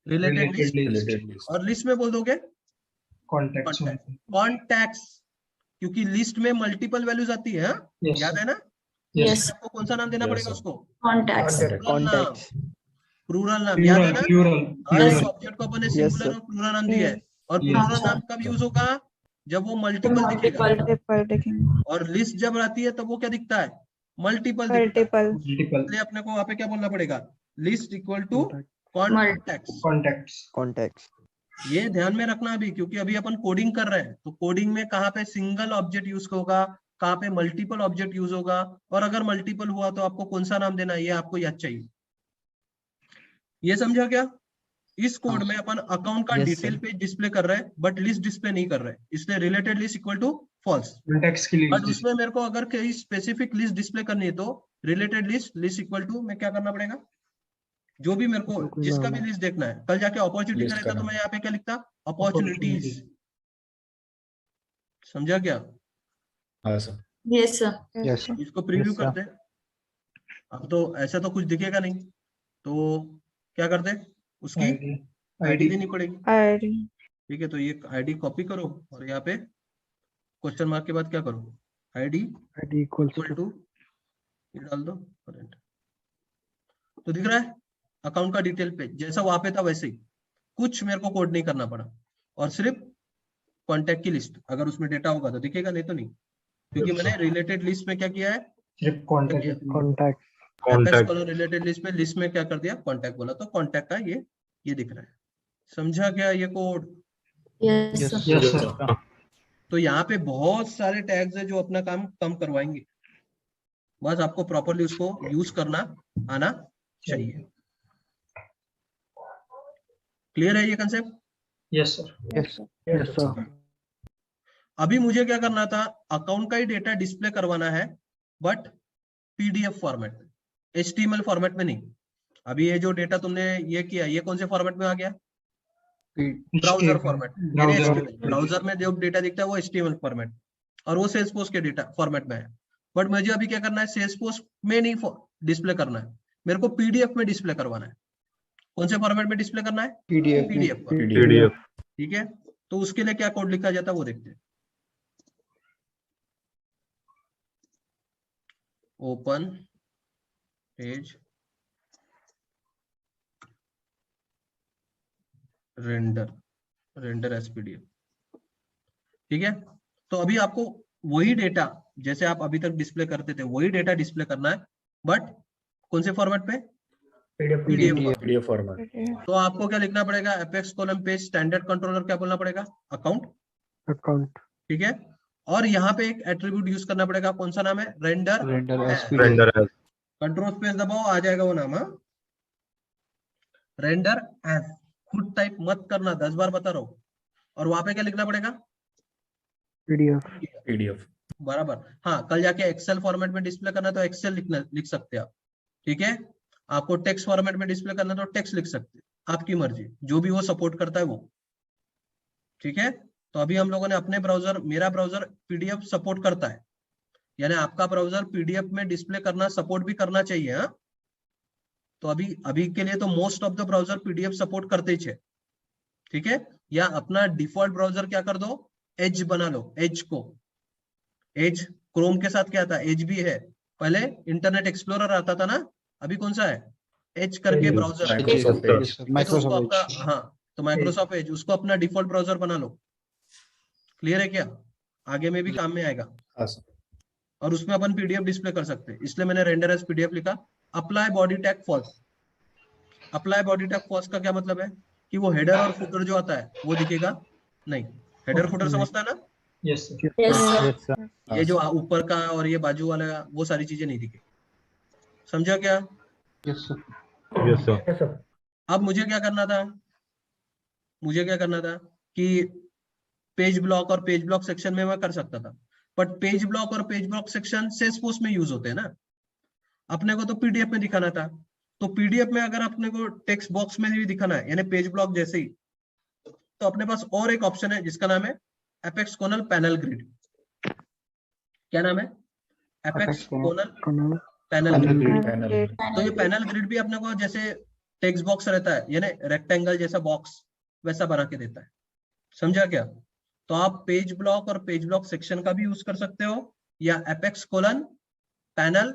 रिलेटेड लिस्ट, और लिस्ट में बोल दोगे कॉन्टैक्ट्स, क्योंकि लिस्ट में मल्टीपल वैल्यूज आती है। याद है ना? Yes. आपको कौन सा नाम देना पड़ेगा उसको? Contacts. प्लूरल नाम, याद है ना? हर Yes. एक ऑब्जेक्ट को अपन ने सिंगुलर और प्लूरल नाम दिया है, और प्लूरल नाम कब यूज होगा? जब वो मल्टीपल दिखेगा, और लिस्ट जब आती है तब वो क्या दिखता है? मल्टीपल। इसलिए अपने को वहां पे क्या बोलना पड़ेगा? List equal to contacts. ये ध्यान में रखना अभी, क्योंकि अभी अपन कोडिंग कर रहे हैं, तो कोडिंग में कहाँ पे सिंगल ऑब्जेक्ट यूज होगा, कहाँ पे मल्टीपल ऑब्जेक्ट यूज होगा, और अगर मल्टीपल हुआ तो आपको कौन सा नाम देना है, ये आपको याद चाहिए। ये समझा क्या? इस कोड में अपन अकाउंट का डिटेल पेज डिस्प्ले कर रहे हैं, बट लिस्ट डिस्प्ले नहीं कर रहे, इसलिए related list equal to false. But उसमें मेरे को अगर कोई स्पेसिफिक लिस्ट डिस्प्ले करनी है तो रिलेटेड लिस्ट इक्वल टू में क्या करना पड़ेगा? जो भी मेरे को जिसका भी लिस्ट देखना है, कल जाके अपॉर्चुनिटी का रहता तो मैं यहाँ पे क्या लिखता? अपॉर्चुनिटीज। समझा क्या? हाँ सर। Yes, sir. इसको प्रीव्यू करते हैं। अब तो ऐसा तो कुछ दिखेगा नहीं, तो क्या करते हैं? उसकी आईडी देनी पड़ेगी। ठीक है, तो ये आईडी कॉपी करो, और यहाँ पे क्वेश्चन मार्क के बाद क्या करो? आईडी इक्वल टू ये डाल दो, तो दिख रहा है अकाउंट का डिटेल पेज, जैसा वहां पे था वैसे ही, कुछ मेरे को कोड नहीं करना पड़ा, और सिर्फ कॉन्टैक्ट की लिस्ट, अगर उसमें डेटा होगा तो दिखेगा, नहीं तो नहीं, क्योंकि मैंने रिलेटेड लिस्ट में क्या किया है? सिर्फ कॉन्टैक्ट रिलेटेड लिस्ट में, लिस्ट में क्या कर दिया? कॉन्टैक्ट बोला, तो कॉन्टैक्ट का ये दिख रहा है। समझा क्या ये कोड? Yes, sir. तो यहाँ पे बहुत सारे टैग्स है जो अपना काम कम करवाएंगे, बस आपको प्रॉपर्ली उसको यूज करना आना चाहिए। क्लियर है ये कंसेप्ट? Yes sir. अभी मुझे क्या करना था? अकाउंट का ही डेटा डिस्प्ले करवाना है, बट पीडीएफ फॉर्मेट में, एचटीएमएल फॉर्मेट में नहीं। अभी ये जो डेटा तुमने ये किया, ये कौन से फॉर्मेट में आ गया? Browser format. ब्राउजर में जो डेटा दिखता है वो एचटीएमएल फॉर्मेट, और वो सेल्सफोर्स के डेटा फॉर्मेट में है। बट मुझे अभी क्या करना है? सेल्सफोर्स में नहीं डिस्प्ले करना है, मेरे को पीडीएफ में डिस्प्ले करवाना है। कौन से फॉर्मेट में डिस्प्ले करना है? पीडीएफ। ठीक है, तो उसके लिए क्या कोड लिखा जाता है वो देखते हैं। Open page render as PDF. ठीक है, तो अभी आपको वही डेटा जैसे आप अभी तक डिस्प्ले करते थे वही डेटा डिस्प्ले करना है, बट कौन से फॉर्मेट पे? PDF format. तो आपको क्या लिखना पड़ेगा? Apex column page standard controller क्या बोलना पड़ेगा? अकाउंट। ठीक है, और यहाँ पे एक एट्रीब्यूट यूज करना पड़ेगा, कौन सा नाम है? रेंडर। कंट्रोल स्पेस दबाओ, आ जाएगा वो नाम। रेंडर एज, खुद टाइप मत करना, 10 बार बता रहा हूँ। और वहां पे क्या लिखना पड़ेगा? पीडीएफ बराबर। हाँ, कल जाके एक्सेल फॉर्मेट में डिस्प्ले करना तो एक्सेल लिख सकते हैं आप। ठीक है, आपको टेक्स्ट फॉर्मेट में डिस्प्ले करना तो टेक्स्ट लिख सकते हैं, आपकी मर्जी, जो भी वो सपोर्ट करता है वो। ठीक है, तो अभी हम लोगों ने अपने ब्राउजर, मेरा ब्राउजर पीडीएफ सपोर्ट करता है, यानी आपका ब्राउजर पीडीएफ में डिस्प्ले करना सपोर्ट भी करना चाहिए। हाँ, तो अभी के लिए तो most of the browser PDF support करते ही है। ठीक है, या अपना डिफॉल्ट ब्राउजर क्या कर दो? एज बना लो। एज को, एज क्रोम के साथ क्या था? एज भी है, पहले इंटरनेट एक्सप्लोरर आता था ना, अभी कौन सा है? एज करके ब्राउजर। Microsoft Edge. हाँ, तो माइक्रोसॉफ्ट एज, उसको अपना डिफॉल्ट ब्राउजर बना लो। क्लियर है क्या? आगे में भी काम में आएगा। और उसमें अपन पीडीएफ डिस्प्ले कर सकते हैं, इसलिए मैंने रेंडर एज पीडीएफ लिखा। Apply body tag false. Apply body tag false का क्या मतलब है? कि वो हेडर और फुटर जो आता है वो दिखेगा नहीं। हेडर फुटर समझता है ना? यस ये जो ऊपर का और ये बाजू वाला, वो सारी चीजें नहीं दिखेगी। समझा क्या? Yes sir. अब मुझे क्या करना था? कि पेज ब्लॉक और पेज ब्लॉक सेक्शन में मैं कर सकता था, बट पेज ब्लॉक और पेज ब्लॉक सेक्शन सेल्सफोर्स में यूज होते हैं ना, अपने को तो पीडीएफ में दिखाना था। तो पीडीएफ में अगर अपने को टेक्स्ट बॉक्स में भी दिखाना है, यानी पेज ब्लॉक जैसे ही, तो अपने पास और एक ऑप्शन है जिसका नाम है एपेक्स कोनल पैनल ग्रिड। क्या नाम है? एपेक्स कोनल पैनल ग्रिड। तो ये पैनल ग्रिड भी अपने को जैसे टेक्स्ट बॉक्स रहता है, यानी रेक्टेंगल जैसा बॉक्स, वैसा बना के देता है। समझा क्या? तो आप पेज ब्लॉक और पेज ब्लॉक सेक्शन का भी यूज कर सकते हो, या एपेक्स कोलन पैनल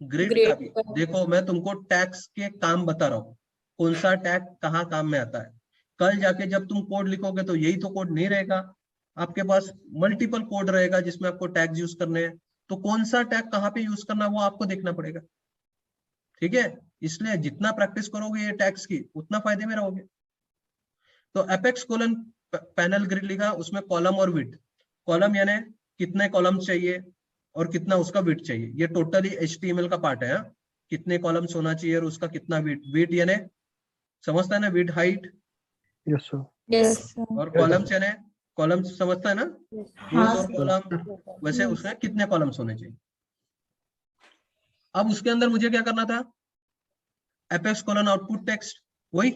ग्रिड का भी। देखो, मैं तुमको टैग्स के काम बता रहा हूँ, कौन सा टैग कहाँ काम में आता है। कल जाके जब तुम कोड लिखोगे तो यही तो कोड नहीं रहेगा, आपके पास मल्टीपल कोड रहेगा जिसमें आपको टैग्स यूज करने हैं। तो कौन सा टैग कहाँ पे यूज करना वो आपको देखना पड़ेगा। ठीक है, इसलिए जितना प्रैक्टिस करोगे ये टैग्स की, उतना फायदे में रहोगे। तो एपेक्स कोलन पैनल ग्रिड लिखा, उसमें कॉलम और विड्थ। कॉलम यानी कितने कॉलम चाहिए और कितना उसका विड्थ चाहिए, ये टोटली एचटीएमएल का पार्ट है। कितने कॉलम्स होना चाहिए और उसका कितना विड्थ। विड्थ यानी समझता है ना, विड्थ हाइट। Yes sir. और कॉलम्स यानी कॉलम्स समझता है ना, रोज और कॉलम, वैसे उसमें कितने कॉलम्स होने चाहिए। अब उसके अंदर मुझे क्या करना था? एपेक्स कोलन आउटपुट टेक्स्ट, वही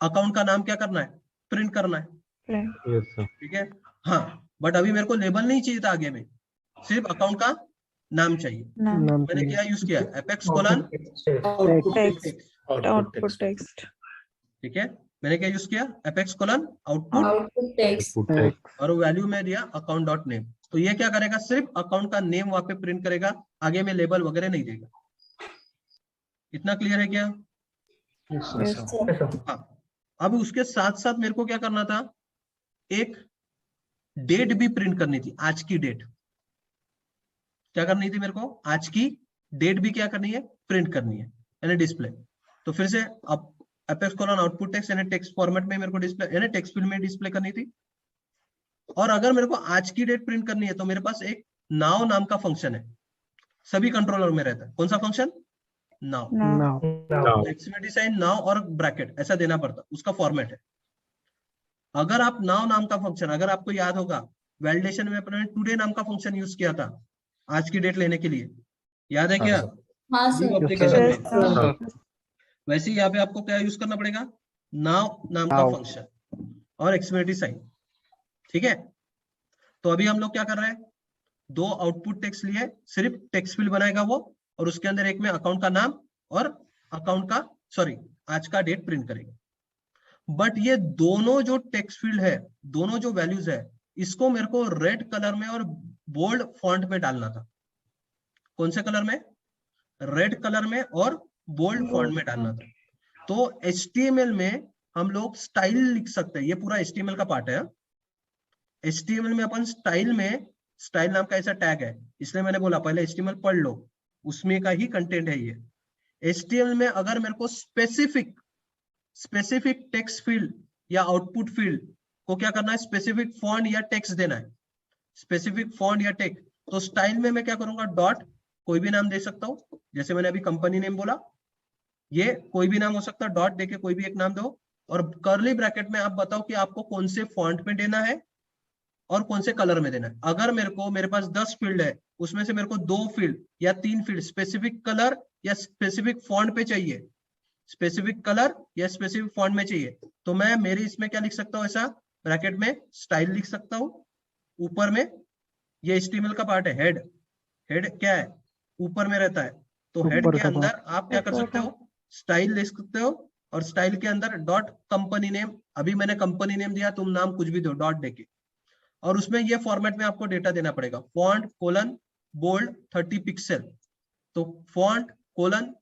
अकाउंट का नाम क्या करना है? प्रिंट करना है। ठीक है, हाँ, बट अभी मेरे को लेबल नहीं चाहिए था आगे में, सिर्फ अकाउंट का नाम चाहिए। मैंने क्या यूज किया? Apex colon output text. ठीक है, मैंने क्या यूज किया? एपेक्स कोलन आउटपुट टेक्स्ट, और वैल्यू में दिया अकाउंट डॉट नेम। तो ये क्या करेगा? सिर्फ अकाउंट का नेम वहां पे प्रिंट करेगा, आगे में लेबल वगैरह नहीं देगा। इतना क्लियर है क्या? हाँ, अब उसके साथ साथ मेरे को क्या करना था? एक डेट भी प्रिंट करनी थी, आज की डेट। क्या करनी थी मेरे को? आज की डेट भी क्या करनी है? प्रिंट करनी है, यानी डिस्प्ले। तो फिर से अब एपेक्स कोलन आउटपुट टेक्स्ट यानी टेक्स्ट फॉर्मेट में मेरे को डिस्प्ले, यानी टेक्स्ट फील्ड में डिस्प्ले करनी थी। और अगर मेरे को आज की डेट प्रिंट करनी है तो मेरे पास एक नाउ नाम का फंक्शन है, सभी कंट्रोलर में रहता है। कौन सा function? Now. Exclamatory sign now और ब्रैकेट ऐसा देना पड़ता, उसका फॉर्मेट है। अगर आप नाउ नाम का फंक्शन, अगर आपको याद होगा वैलिडेशन में अपने टुडे नाम का फंक्शन यूज किया था आज की डेट लेने के लिए, याद है क्या? हाँ सर। एप्लीकेशन में। वैसे ही यहाँ पे आपको क्या यूज करना पड़ेगा? नाउ नाम का फंक्शन और एक्सक्लेमेटरी साइन। ठीक है, तो अभी हम लोग क्या कर रहे हैं? दो आउटपुट टेक्स्ट लिए, सिर्फ टेक्स्ट फील्ड बनाएगा वो, और उसके अंदर एक में अकाउंट का नाम और अकाउंट का आज का डेट प्रिंट करेगा। बट ये दोनों जो टेक्स्ट फील्ड है, दोनों जो वैल्यूज है, इसको मेरे को रेड कलर में और बोल्ड फॉन्ट में डालना था। कौन से कलर में? रेड कलर में और बोल्ड फॉन्ट में डालना था। तो HTML में हम लोग स्टाइल लिख सकते हैं, ये पूरा HTML का पार्ट है। HTML में अपन स्टाइल में, स्टाइल नाम का ऐसा टैग है, इसलिए मैंने बोला पहले HTML पढ़ लो, उसमें का ही कंटेंट है ये। HTML में अगर मेरे को स्पेसिफिक टेक्स्ट फील्ड या आउटपुट फील्ड को क्या करना है, स्पेसिफिक फॉन्ट या टेक्स्ट देना है, स्पेसिफिक फॉन्ट या टेक्स्ट, तो स्टाइल में मैं क्या करूंगा, डॉट, कोई भी नाम दे सकता हूँ, जैसे मैंने अभी कंपनी नेम बोला, ये कोई भी नाम हो सकता है, डॉट देके कोई भी एक नाम दो, और कर्ली ब्रैकेट में आप बताओ कि आपको कौन से फॉन्ट में देना है और कौन से कलर में देना है। अगर मेरे पास 10 फील्ड है, उसमें से मेरे को 2 फील्ड या 3 फील्ड स्पेसिफिक कलर या स्पेसिफिक फॉन्ट पे चाहिए, स्पेसिफिक कलर या स्पेसिफिक फॉन्ट में चाहिए, तो मैं मेरी इसमें क्या लिख सकता हूँ, ऐसा ब्रैकेट में स्टाइल लिख सकता हूँ। ऊपर में ये HTML का पार्ट है, हेड क्या है, ऊपर में रहता है, तो हेड के अंदर आप क्या कर सकते हो, स्टाइल लिख सकते हो, और स्टाइल के अंदर डॉट कंपनी नेम, अभी मैंने कंपनी नेम दिया, तुम नाम कुछ भी दो डॉट देके, और उसमें ये फॉर्मेट में आपको डेटा देना पड़ेगा, फॉन्ट कोलन बोल्ड 30 पिक्सल। तो फॉन्ट कोलन,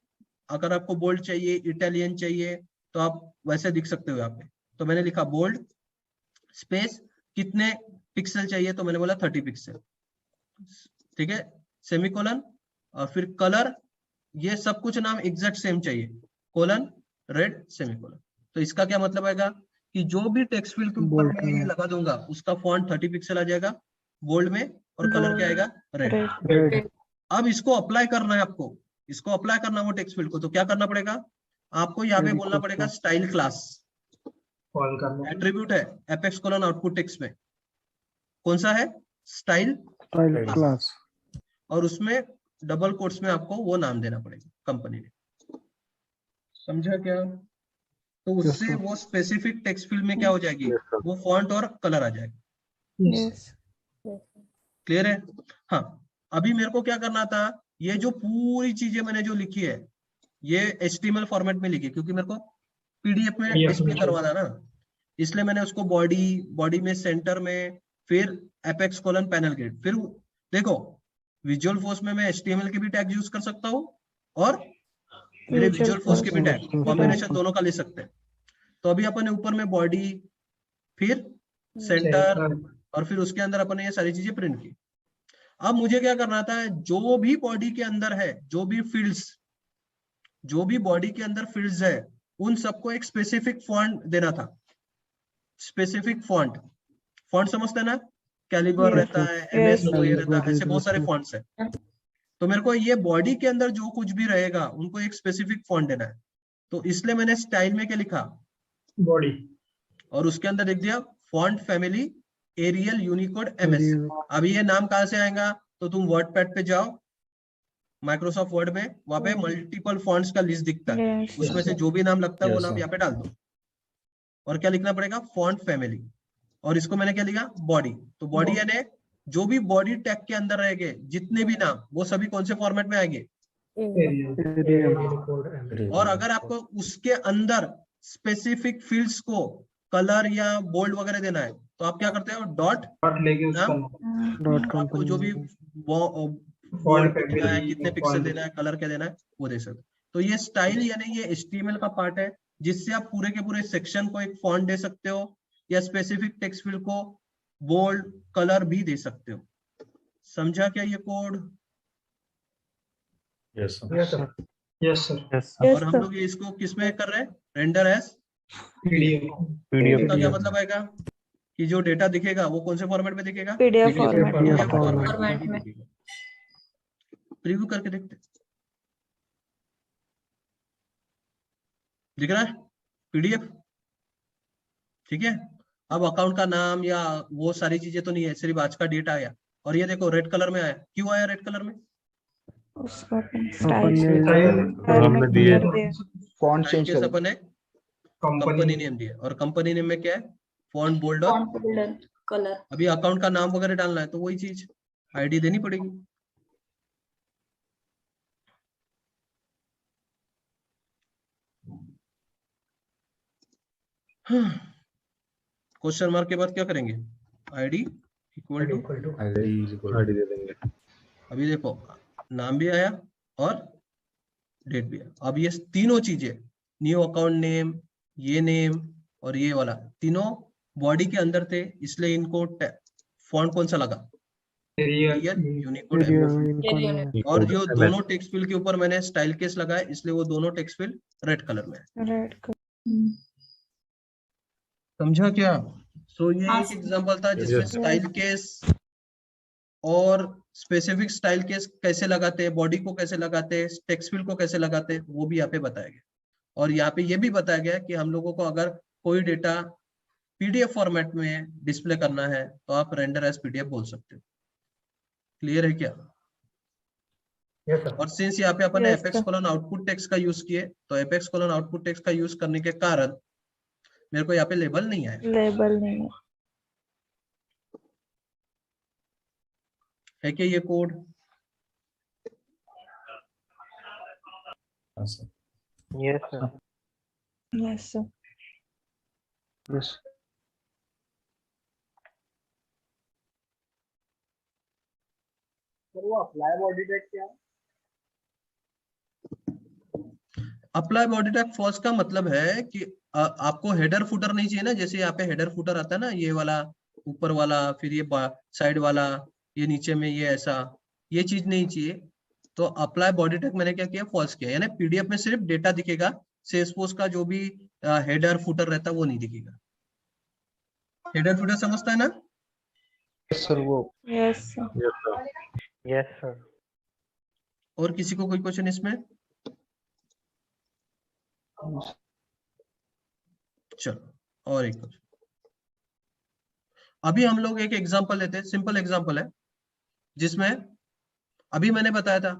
अगर आपको बोल्ड चाहिए, इटालियन चाहिए, तो आप वैसे लिख सकते हो यहाँ पे। तो मैंने लिखा बोल्ड स्पेस कितने पिक्सल चाहिए, तो मैंने बोला 30 पिक्सल, ठीक है, सेमीकोलन, और फिर कलर, ये सब कुछ नाम एग्जैक्ट सेम चाहिए, कोलन रेड सेमीकोलन। तो इसका क्या मतलब आएगा कि जो भी टेक्स्ट फील्ड के ऊपर मैं ये लगा दूंगा, उसका फॉन्ट 30 पिक्सल आ जाएगा बोल्ड में, और कलर क्या आएगा, रेड। अब इसको अप्लाई करना है आपको, इसको अप्लाई करना वो टेक्स्ट फील्ड को, तो क्या करना पड़ेगा आपको, यहाँ पे बोलना पड़ेगा स्टाइल क्लास, एट्रीब्यूट है एपेक्स कोलन आउटपुट टेक्स्ट में, कौन सा है, स्टाइल क्लास, और उसमें डबल कोट्स में आपको वो नाम देना पड़ेगा, कंपनी ने। समझा क्या? तो उससे वो स्पेसिफिक टेक्स्ट फील्ड में क्या हो जाएगी, वो फॉन्ट और कलर आ जाएगा। क्लियर है? हाँ, अभी मेरे को क्या करना था, ये जो पूरी चीजें मैंने जो लिखी है, ये HTML फॉर्मेट में लिखी, क्योंकि मेरे को PDF में डिस्प्ले करवाना ना, इसलिए मैंने उसको बॉडी में, सेंटर में, फिर एपेक्स कोलन पैनल ग्रिड, फिर देखो विजुअल फोर्स में मैं HTML के भी टैग यूज कर सकता हूँ, और मेरे विजुअल फोर्स के भी टैग, कॉम्बिनेशन दोनों का ले सकते हैं। तो अभी अपन ऊपर में बॉडी, फिर सेंटर, और फिर उसके अंदर अपन ने ये सारी चीजें प्रिंट की। अब मुझे क्या करना था, जो भी बॉडी के अंदर है, जो भी बॉडी के अंदर फील्ड्स है, उन सबको एक स्पेसिफिक फॉन्ट देना था, स्पेसिफिक फॉन्ट समझते हैं ना, कैलिबर रहता है, MS ये रहता है, ऐसे बहुत सारे फॉन्ट्स हैं। तो मेरे को ये बॉडी के अंदर जो कुछ भी रहेगा, उनको एक स्पेसिफिक फॉन्ट देना है, तो इसलिए मैंने स्टाइल में क्या लिखा, बॉडी, और उसके अंदर लिख दिया font family Arial Unicode MS। अभी ये नाम कहाँ से आएगा, तो तुम वर्डपैड पे जाओ, माइक्रोसॉफ्ट वर्ड में, वहां पे मल्टीपल फॉन्ट्स का लिस्ट दिखता है, उसमें से जो भी नाम लगता है वो नाम यहाँ पे डाल दो, और क्या लिखना पड़ेगा, फॉन्ट फैमिली, और इसको मैंने क्या लिखा, बॉडी। तो बॉडी यानी जो भी बॉडी टैग के अंदर रहेंगे जितने भी नाम, वो सभी कौन से फॉर्मेट में आएंगे, और अगर आपको उसके अंदर स्पेसिफिक फील्ड्स को कलर या बोल्ड वगैरह देना है, तो आप क्या करते हो, डॉट लेके आपको जो भी बोल्ड देना है, कितने पिक्सल देना है, कलर क्या देना है, वो दे सकते। तो ये स्टाइल यानी ये HTML का पार्ट है, जिससे आप पूरे के पूरे सेक्शन को एक फॉन्ट दे सकते हो, या स्पेसिफिक टेक्स्ट फील्ड को बोल्ड कलर भी दे सकते हो। समझा क्या ये कोड? Yes sir. और हम लोग इसको किस में कर रहे हैं, रेंडर एज PDF का क्या मतलब आएगा कि जो डेटा दिखेगा वो कौन से फॉर्मेट में दिखेगा, PDF फॉर्मेट में। प्रीव्यू करके देखते, दिख रहा है PDF, ठीक है। अब अकाउंट का नाम या वो सारी चीजें तो नहीं है, सिर्फ आज का डेटा आया, और ये देखो रेड कलर में आया, क्यों आया रेड कलर में, उसको हमने दिए फॉन्ट चेंज कर, अपन ने कंपनी नेम दिया, और कंपनी नेम में क्या है, फॉन्ट बोल्ड और कलर। अभी अकाउंट का नाम वगैरह डालना है, तो वही चीज ID देनी पड़ेगी। क्वेश्चन मार्क के बाद क्या करेंगे? आईडी इक्वल टू आईडी दे देंगे। अभी देखो नाम भी आया और डेट भी आया। अब ये तीनों चीजें, न्यू अकाउंट नेम, ये नेम और ये वाला, तीनों बॉडी के अंदर थे, इसलिए इनको फॉन्ट कौन सा लगा? Unicode MS. और जो दोनों टेक्स्ट फील्ड के ऊपर मैंने स्टाइल केस लगाया, इसलिए वो दोनों टेक्स्ट फील्ड रेड कलर में है। रेड समझा क्या? सो ये हाँ, एक एग्जांपल था जिसमें स्टाइल केस और स्पेसिफिक स्टाइल केस कैसे लगाते हैं, बॉडी को कैसे लगाते हैं, टेक्स्ट फील्ड को कैसे लगाते हैं, वो भी यहाँ पे बताया गया। और यहाँ पे ये भी बताया गया कि हम लोगों को अगर कोई डेटा पीडीएफ फॉर्मेट में डिस्प्ले करना है तो आप रेंडर एज पीडीएफ बोल सकते हो। क्लियर है क्या? और सिंस यहाँ पे अपन एपेक्स कोलन आउटपुट टेक्स्ट का यूज किए, तो एपेक्स कोलन आउटपुट टेक्स्ट का यूज करने के कारण मेरे को यहाँ पे लेबल नहीं आया। लेबल नहीं है क्या ये code? Yes sir. Yes sir. Yes sir वो अप्लाई बॉडी टैग क्या है? अप्लाई बॉडी टैग फॉल्स का मतलब है कि आपको हेडर फुटर नहीं चाहिए ना, जैसे यहाँ पे हेडर फुटर आता है ना, ये वाला ऊपर वाला, फिर ये साइड वाला, ये नीचे में ये ऐसा, ये चीज नहीं चाहिए। तो अप्लाई बॉडी टैग मैंने क्या किया? फॉल्स किया, यानी पीडीएफ में सिर्फ डेटा दिखेगा, सेल्सफोर्स का जो भी हेडर फुटर रहता है वो नहीं दिखेगा। हेडर फुटर समझता है ना? सर वो यस सर। Yes sir. और किसी को कोई क्वेश्चन इसमें? चलो और एक क्वेश्चन। अभी हम लोग एक एग्जांपल लेते हैं, सिंपल एग्जांपल है, जिसमें अभी मैंने बताया था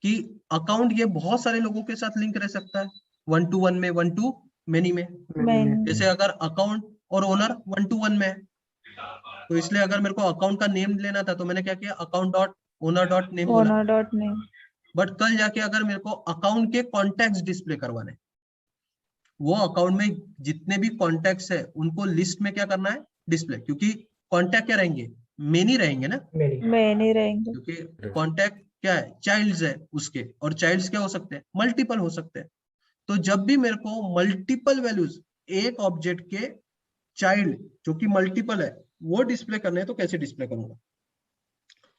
कि अकाउंट ये बहुत सारे लोगों के साथ लिंक रह सकता है, 1 to 1 में, 1 to many में। जैसे अगर अकाउंट और ओनर 1 to 1 में है, तो इसलिए अगर मेरे को अकाउंट का नेम लेना था तो मैंने क्या किया? Account dot owner dot name बोला। Owner dot name. बट कल जाके अगर मेरे को अकाउंट के कॉन्टैक्ट्स डिस्प्ले करवाने, वो अकाउंट में जितने भी कॉन्टैक्ट्स है उनको लिस्ट में क्या करना है? डिस्प्ले। क्योंकि कॉन्टैक्ट क्या रहेंगे? मेनी रहेंगे ना, मेनी रहेंगे, क्योंकि कॉन्टैक्ट क्या है? चाइल्ड्स है उसके, और चाइल्ड्स क्या हो सकते हैं? मल्टीपल हो सकते हैं। तो जब भी मेरे को मल्टीपल वैल्यूज एक ऑब्जेक्ट के चाइल्ड जो कि मल्टीपल है वो डिस्प्ले करने हैं, तो कैसे डिस्प्ले करूंगा?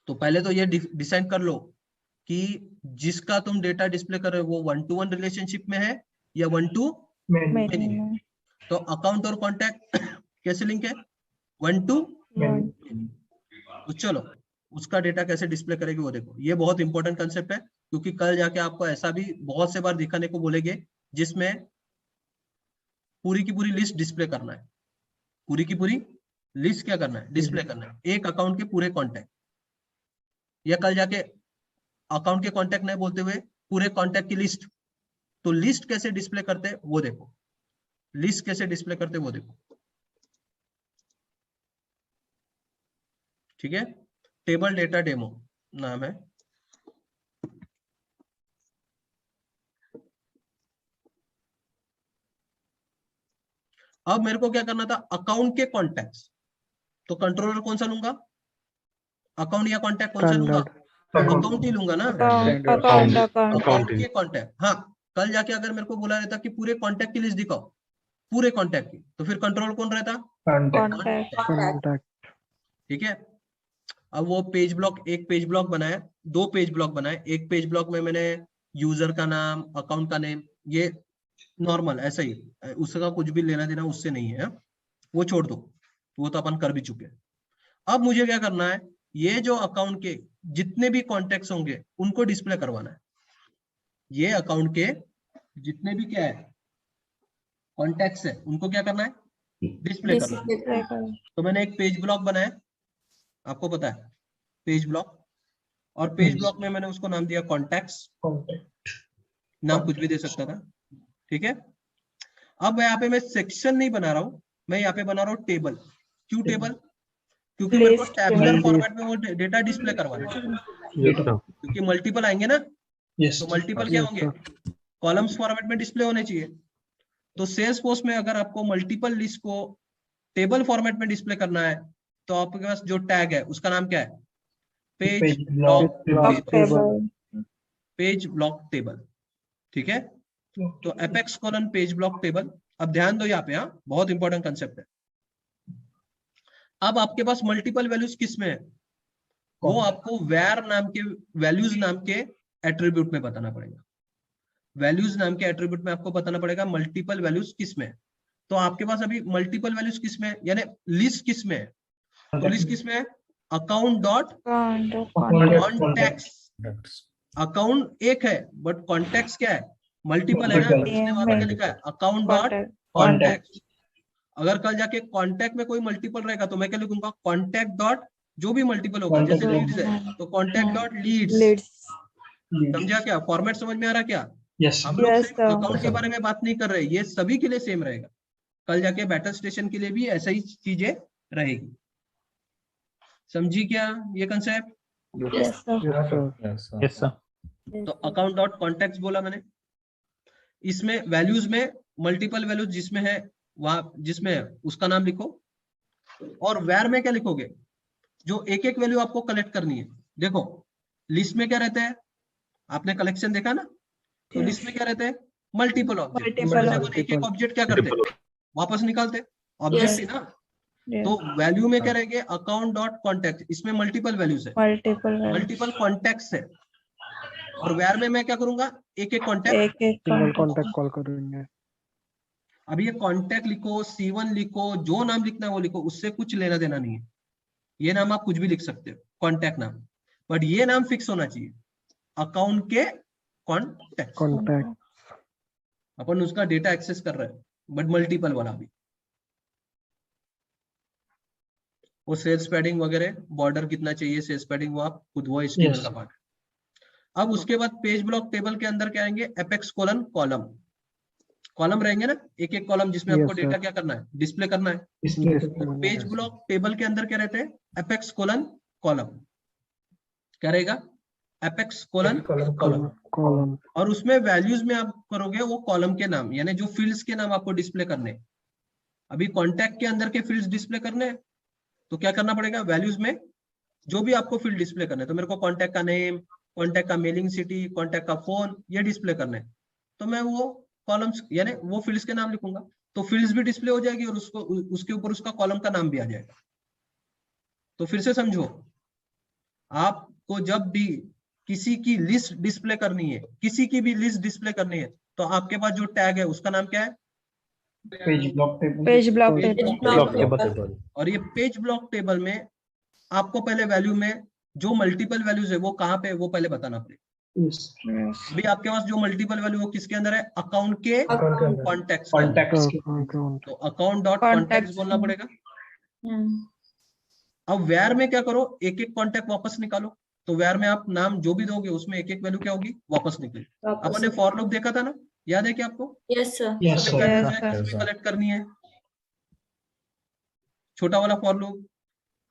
तो पहले तो ये डिसाइड कर लो कि जिसका तुम डेटा डिस्प्ले कर रहे हो वो 1 to 1 रिलेशनशिप में है या 1 to मेनी many। तो अकाउंट और कॉन्टैक्ट कैसे लिंक है? 1 to many। तो चलो उसका डेटा कैसे डिस्प्ले करेगी वो देखो। ये बहुत इंपॉर्टेंट कंसेप्ट है, क्योंकि कल जाके आपको ऐसा भी बहुत से बार दिखाने को बोलेंगे जिसमें पूरी की पूरी लिस्ट डिस्प्ले करना है। पूरी की पूरी लिस्ट क्या करना है? डिस्प्ले करना है, एक अकाउंट के पूरे कॉन्टैक्ट। या कल जाके अकाउंट के कॉन्टैक्ट नहीं बोलते हुए पूरे कॉन्टैक्ट की लिस्ट। तो लिस्ट कैसे डिस्प्ले करते वो देखो, लिस्ट कैसे डिस्प्ले करते वो देखो। ठीक है, टेबल डेटा डेमो नाम है। अब मेरे को क्या करना था? अकाउंट के कॉन्टैक्ट्स। तो कंट्रोलर कौन सा लूंगा? अकाउंट या कॉन्टैक्ट कौन सा लूंगा? अकाउंट ही लूंगा ना, अकाउंट के कॉन्टैक्ट। हाँ, कल जाके अगर मेरे को बोला रहता कि पूरे कॉन्टैक्ट की लिस्ट दिखाओ, पूरे कॉन्टैक्ट की, तो फिर कंट्रोल कौन रहता? कॉन्टैक्ट। ठीक है। अब वो पेज ब्लॉक, एक पेज ब्लॉक बनाया, 2 पेज ब्लॉक बनाए। एक पेज ब्लॉक में मैंने यूजर का नाम, अकाउंट का नेम, ये नॉर्मल ऐसा ही, उसका कुछ भी लेना देना उससे नहीं है, वो छोड़ दो, वो तो अपन कर भी चुके हैं। अब मुझे क्या करना है? ये जो अकाउंट के जितने भी कॉन्टैक्ट्स होंगे उनको डिस्प्ले करवाना है। ये अकाउंट के जितने भी क्या है कॉन्टैक्ट्स है उनको क्या करना है? डिस्प्ले करना है। तो मैंने एक पेज ब्लॉक बनाया, आपको पता है पेज ब्लॉक, और पेज ब्लॉक में मैंने उसको नाम दिया कॉन्टैक्ट्स। नाम कुछ भी दे सकता था। ठीक है। अब यहाँ पे मैं सेक्शन नहीं बना रहा हूं, मैं यहाँ पे बना रहा हूँ टेबल। क्यों टेबल? क्योंकि मेरे को टैबुलर फॉर्मेट में वो डेटा डिस्प्ले करवाना है, क्योंकि मल्टीपल आएंगे ना। तो मल्टीपल क्या होंगे? कॉलम्स फॉर्मेट में डिस्प्ले होने चाहिए। तो सेल्स फोर्स में अगर आपको मल्टीपल लिस्ट को टेबल फॉर्मेट में डिस्प्ले करना है तो आपके पास जो टैग है उसका नाम क्या है? Page block table page block table. ठीक है, तो apex colon page block table. अब ध्यान दो यहाँ पे, हाँ बहुत इंपॉर्टेंट कंसेप्ट है। अब आपके पास मल्टीपल वैल्यूज किस में है? वो आपको वैर नाम के वैल्यूज नाम के एट्रीब्यूट में बताना पड़ेगा। वैल्यूज नाम के एट्रीब्यूट में आपको बताना पड़ेगा मल्टीपल वैल्यूज किस में है। तो आपके पास अभी मल्टीपल वैल्यूज किस में है, यानी लिस्ट किस में है? तो लिस्ट किस में है? Account dot contacts. अकाउंट एक है बट कॉन्टैक्ट्स क्या है? मल्टीपल है ना, इसलिए वहां पे लिखा है अकाउंट डॉट कॉन्टैक्ट। अगर कल जाके कॉन्टैक्ट में कोई मल्टीपल रहेगा तो मैं क्या लिखूंगा? कॉन्टैक्ट डॉट जो भी मल्टीपल होगा, जैसे लीड्स है तो कॉन्टैक्ट डॉट लीड्स। समझा क्या? फॉर्मेट समझ में आ रहा क्या? यस हम लोग Yes, सिर्फ sir. अकाउंट के बारे में बात नहीं कर रहे, ये सभी के लिए सेम रहेगा। कल जाके बैटल स्टेशन के लिए भी ऐसा ही चीजें रहेगी। समझी क्या ये concept? Yes, sir. Yes sir. तो अकाउंट डॉट कॉन्टैक्ट्स बोला मैंने। इसमें वैल्यूज में मल्टीपल वैल्यूज जिसमें है वहां जिसमें है उसका नाम लिखो। और वैर में क्या लिखोगे? जो एक एक वैल्यू आपको कलेक्ट करनी है। देखो लिस्ट में क्या रहता है, आपने कलेक्शन देखा ना, तो लिस्ट में क्या रहता है? Multiple object. Multiple एक एक ऑब्जेक्ट क्या करते हैं? वापस निकालते ऑब्जेक्ट ही ना। तो वैल्यू में क्या रहेंगे? अकाउंट डॉट कॉन्टैक्ट, इसमें मल्टीपल वैल्यूज है, मल्टीपल कॉन्टैक्ट्स है। और वेयर में मैं क्या करूंगा? एक एक कॉन्टैक्ट एक कॉन्टैक्ट कॉल करेंगे। अभी ये कॉन्टैक्ट लिखो, C1 लिखो, जो नाम लिखना है वो लिखो, उससे कुछ लेना देना नहीं है। ये नाम आप कुछ भी लिख सकते हो, कॉन्टैक्ट नाम, बट ये नाम फिक्स होना चाहिए, अकाउंट के कॉन्टैक्ट। अपन उसका डेटा एक्सेस कर रहे हैं बट मल्टीपल वाला भी। वो सेल्स पैडिंग वगैरह, बॉर्डर कितना चाहिए, सेल्स पैडिंग, वो आप खुद वो HTML का पार्ट है। अब उसके बाद पेज ब्लॉक टेबल के अंदर क्या आएंगे? Apex column column. कॉलम रहेंगे ना, एक एक कॉलम जिसमें आपको डेटा क्या करना है? डिस्प्ले करना है। पेज ब्लॉक टेबल के अंदर क्या रहते हैं? Apex colon column. क्या रहेगा? Apex colon column. और उसमें वैल्यूज में आप करोगे वो कॉलम के नाम, यानी जो फील्ड्स के नाम आपको डिस्प्ले करने। अभी कॉन्टैक्ट के अंदर के फील्ड्स डिस्प्ले करने हैं तो क्या करना पड़ेगा? वैल्यूज में जो भी आपको फील्ड डिस्प्ले करना है, तो मेरे को कॉन्टैक्ट का नेम, कॉन्टैक्ट का मेलिंग सिटी, कॉन्टैक्ट का फोन, ये डिस्प्ले करना है, तो मैं वो कॉलम्स यानी वो फील्ड्स के नाम लिखूंगा, तो फील्ड्स भी डिस्प्ले हो जाएगी और उसको उसके ऊपर उसका कॉलम का नाम भी आ जाएगा। तो फिर से समझो, आपको जब भी किसी की लिस्ट डिस्प्ले करनी है, किसी की भी लिस्ट डिस्प्ले करनी है, तो आपके पास जो टैग है उसका नाम क्या है? Page block table. और ये पेज ब्लॉक टेबल में आपको पहले वैल्यू में जो मल्टीपल वैल्यूज है वो कहाँ पे है वो पहले बताना पड़ेगा। अभी आपके पास जो मल्टीपल वैल्यू वो किसके अंदर है? अकाउंट के कॉन्टैक्ट्स। तो अकाउंट डॉट कॉन्टैक्ट्स बोलना पड़ेगा। अब वेयर में क्या करो? एक एक कॉन्टैक्ट वापस निकालो। तो वेयर में आप नाम जो भी दोगे उसमें एक एक वैल्यू क्या होगी? वापस निकलेगी। अपन ने फॉर लूप देखा था ना, याद है क्या आपको? Yes sir. कलेक्ट करनी है, छोटा वाला फॉर लूप।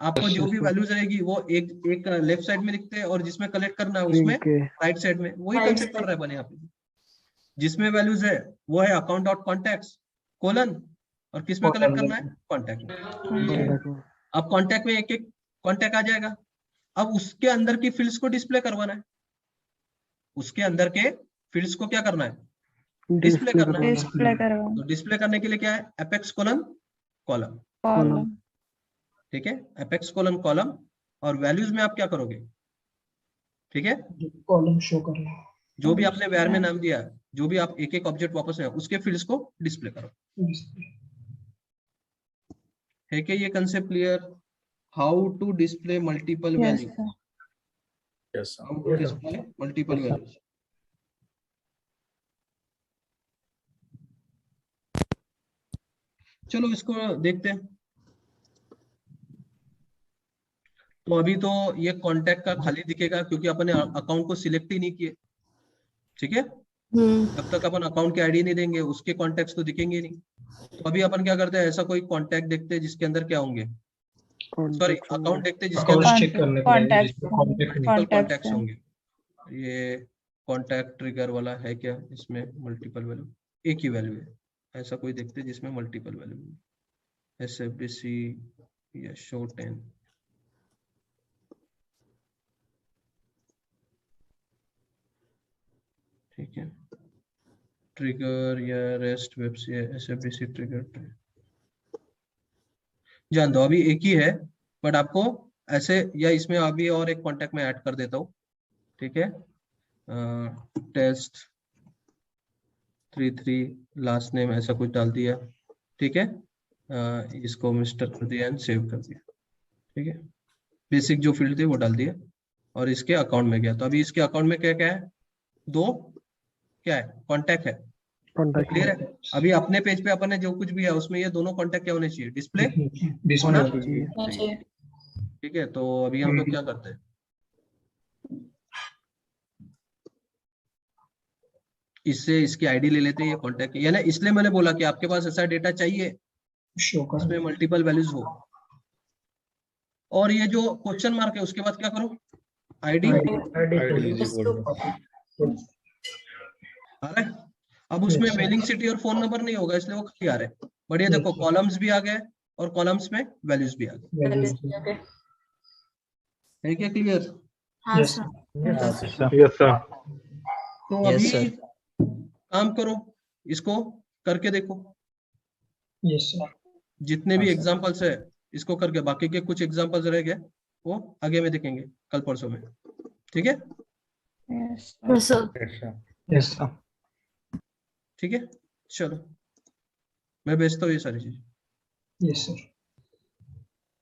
आपको जो भी वैल्यूज रहेगी वो एक लेफ्ट साइड में लिखते हैं और जिसमें कलेक्ट करना है उसमें राइट साइड में। वही कंसेप्ट कर रहा है बने यहाँ पे। जिसमें वैल्यूज है वो है अकाउंट डॉट कॉन्टैक्ट्स कोलन, और किसमें कलेक्ट करना है? कॉन्टैक्ट। अब कॉन्टैक्ट में एक एक कॉन्टैक्ट आ जाएगा। अब उसके अंदर की फील्ड्स को डिस्प्ले करवाना है, उसके अंदर के फील्ड्स को क्या करना है? डिस्प्ले करना है। तो डिस्प्ले करने के लिए क्या है? Apex colon column. ठीक है, एपेक्स कोलन कॉलम। और वैल्यूज में आप क्या करोगे? ठीक है, कॉलम शो कर रहा है, जो भी आपने वेयर में नाम दिया, जो भी आप एक एक ऑब्जेक्ट वापस है उसके फील्ड्स को डिस्प्ले करो। है क्या ये concept clear? How to display multiple value, how to display multiple values. चलो इसको देखते हैं। तो अभी तो ये कॉन्टैक्ट का खाली दिखेगा क्योंकि अपन ने अकाउंट को सिलेक्ट ही नहीं किए। ठीक है, जब तक अपन अकाउंट की आईडी नहीं देंगे उसके कॉन्टैक्ट्स तो दिखेंगे नहीं। तो अभी अपन क्या करते हैं, ऐसा कोई कॉन्टैक्ट देखते हैं जिसके अंदर क्या होंगे, सॉरी अकाउंट देखते हैं जिसके अंदर कॉन्टैक्ट्स होंगे। ये कॉन्टैक्ट ट्रिगर वाला है क्या? इसमें मल्टीपल वैल्यू, एक ही वैल्यू है, ऐसा कोई देखते हैं जिसमें मल्टीपल वैल्यू, SFBC या शो 10। ठीक है, ट्रिगर या रेस्ट वेब से SFBC ट्रिगर जान दो, अभी एक ही है, बट आपको ऐसे या इसमें अभी और एक कॉन्टेक्ट में ऐड कर देता हूँ। ठीक है, टेस्ट 33 लास्ट नेम ऐसा कुछ डाल दिया। ठीक है, इसको मिस्टर कर दिया एंड सेव कर दिया। ठीक है, बेसिक जो फील्ड थे वो डाल दिया और इसके अकाउंट में गया। तो अभी इसके अकाउंट में क्या क्या है, दो क्या है, कॉन्टैक्ट है। क्लियर है? अभी अपने पेज पे अपन ने जो कुछ भी है उसमें ये दोनों कॉन्टैक्ट क्या होने चाहिए, डिस्प्ले होना चाहिए। ठीक है, तो अभी हम लोग क्या करते हैं, इससे इसकी आईडी ले लेते हैं, ये कॉन्टैक्ट, यानी इसलिए मैंने बोला कि आपके पास ऐसा डेटा चाहिए उसमें मल्टीपल वैल्यूज हो। और ये जो क्वेश्चन मार्क है उसके बाद क्या करो, आईडी आ रहा है। अब उसमें मेलिंग सिटी और फोन नंबर नहीं होगा इसलिए वो खाली आ रहा है। बट ये देखो कॉलम्स भी आ गए और कॉलम्स में वैल्यूज भी आ गए। है क्या क्लियर? हाँ सर। Yes sir. तो अभी काम करो, इसको करके देखो। Yes sir. जितने भी एग्जांपल्स है इसको करके, बाकी के कुछ एग्जांपल्स रह गए वो आगे में देखेंगे कल परसों में। ठीक है, Yes, sir. Yes sir. ठीक है, चलो मैं भेजता हूँ ये सारी चीज। Yes sir.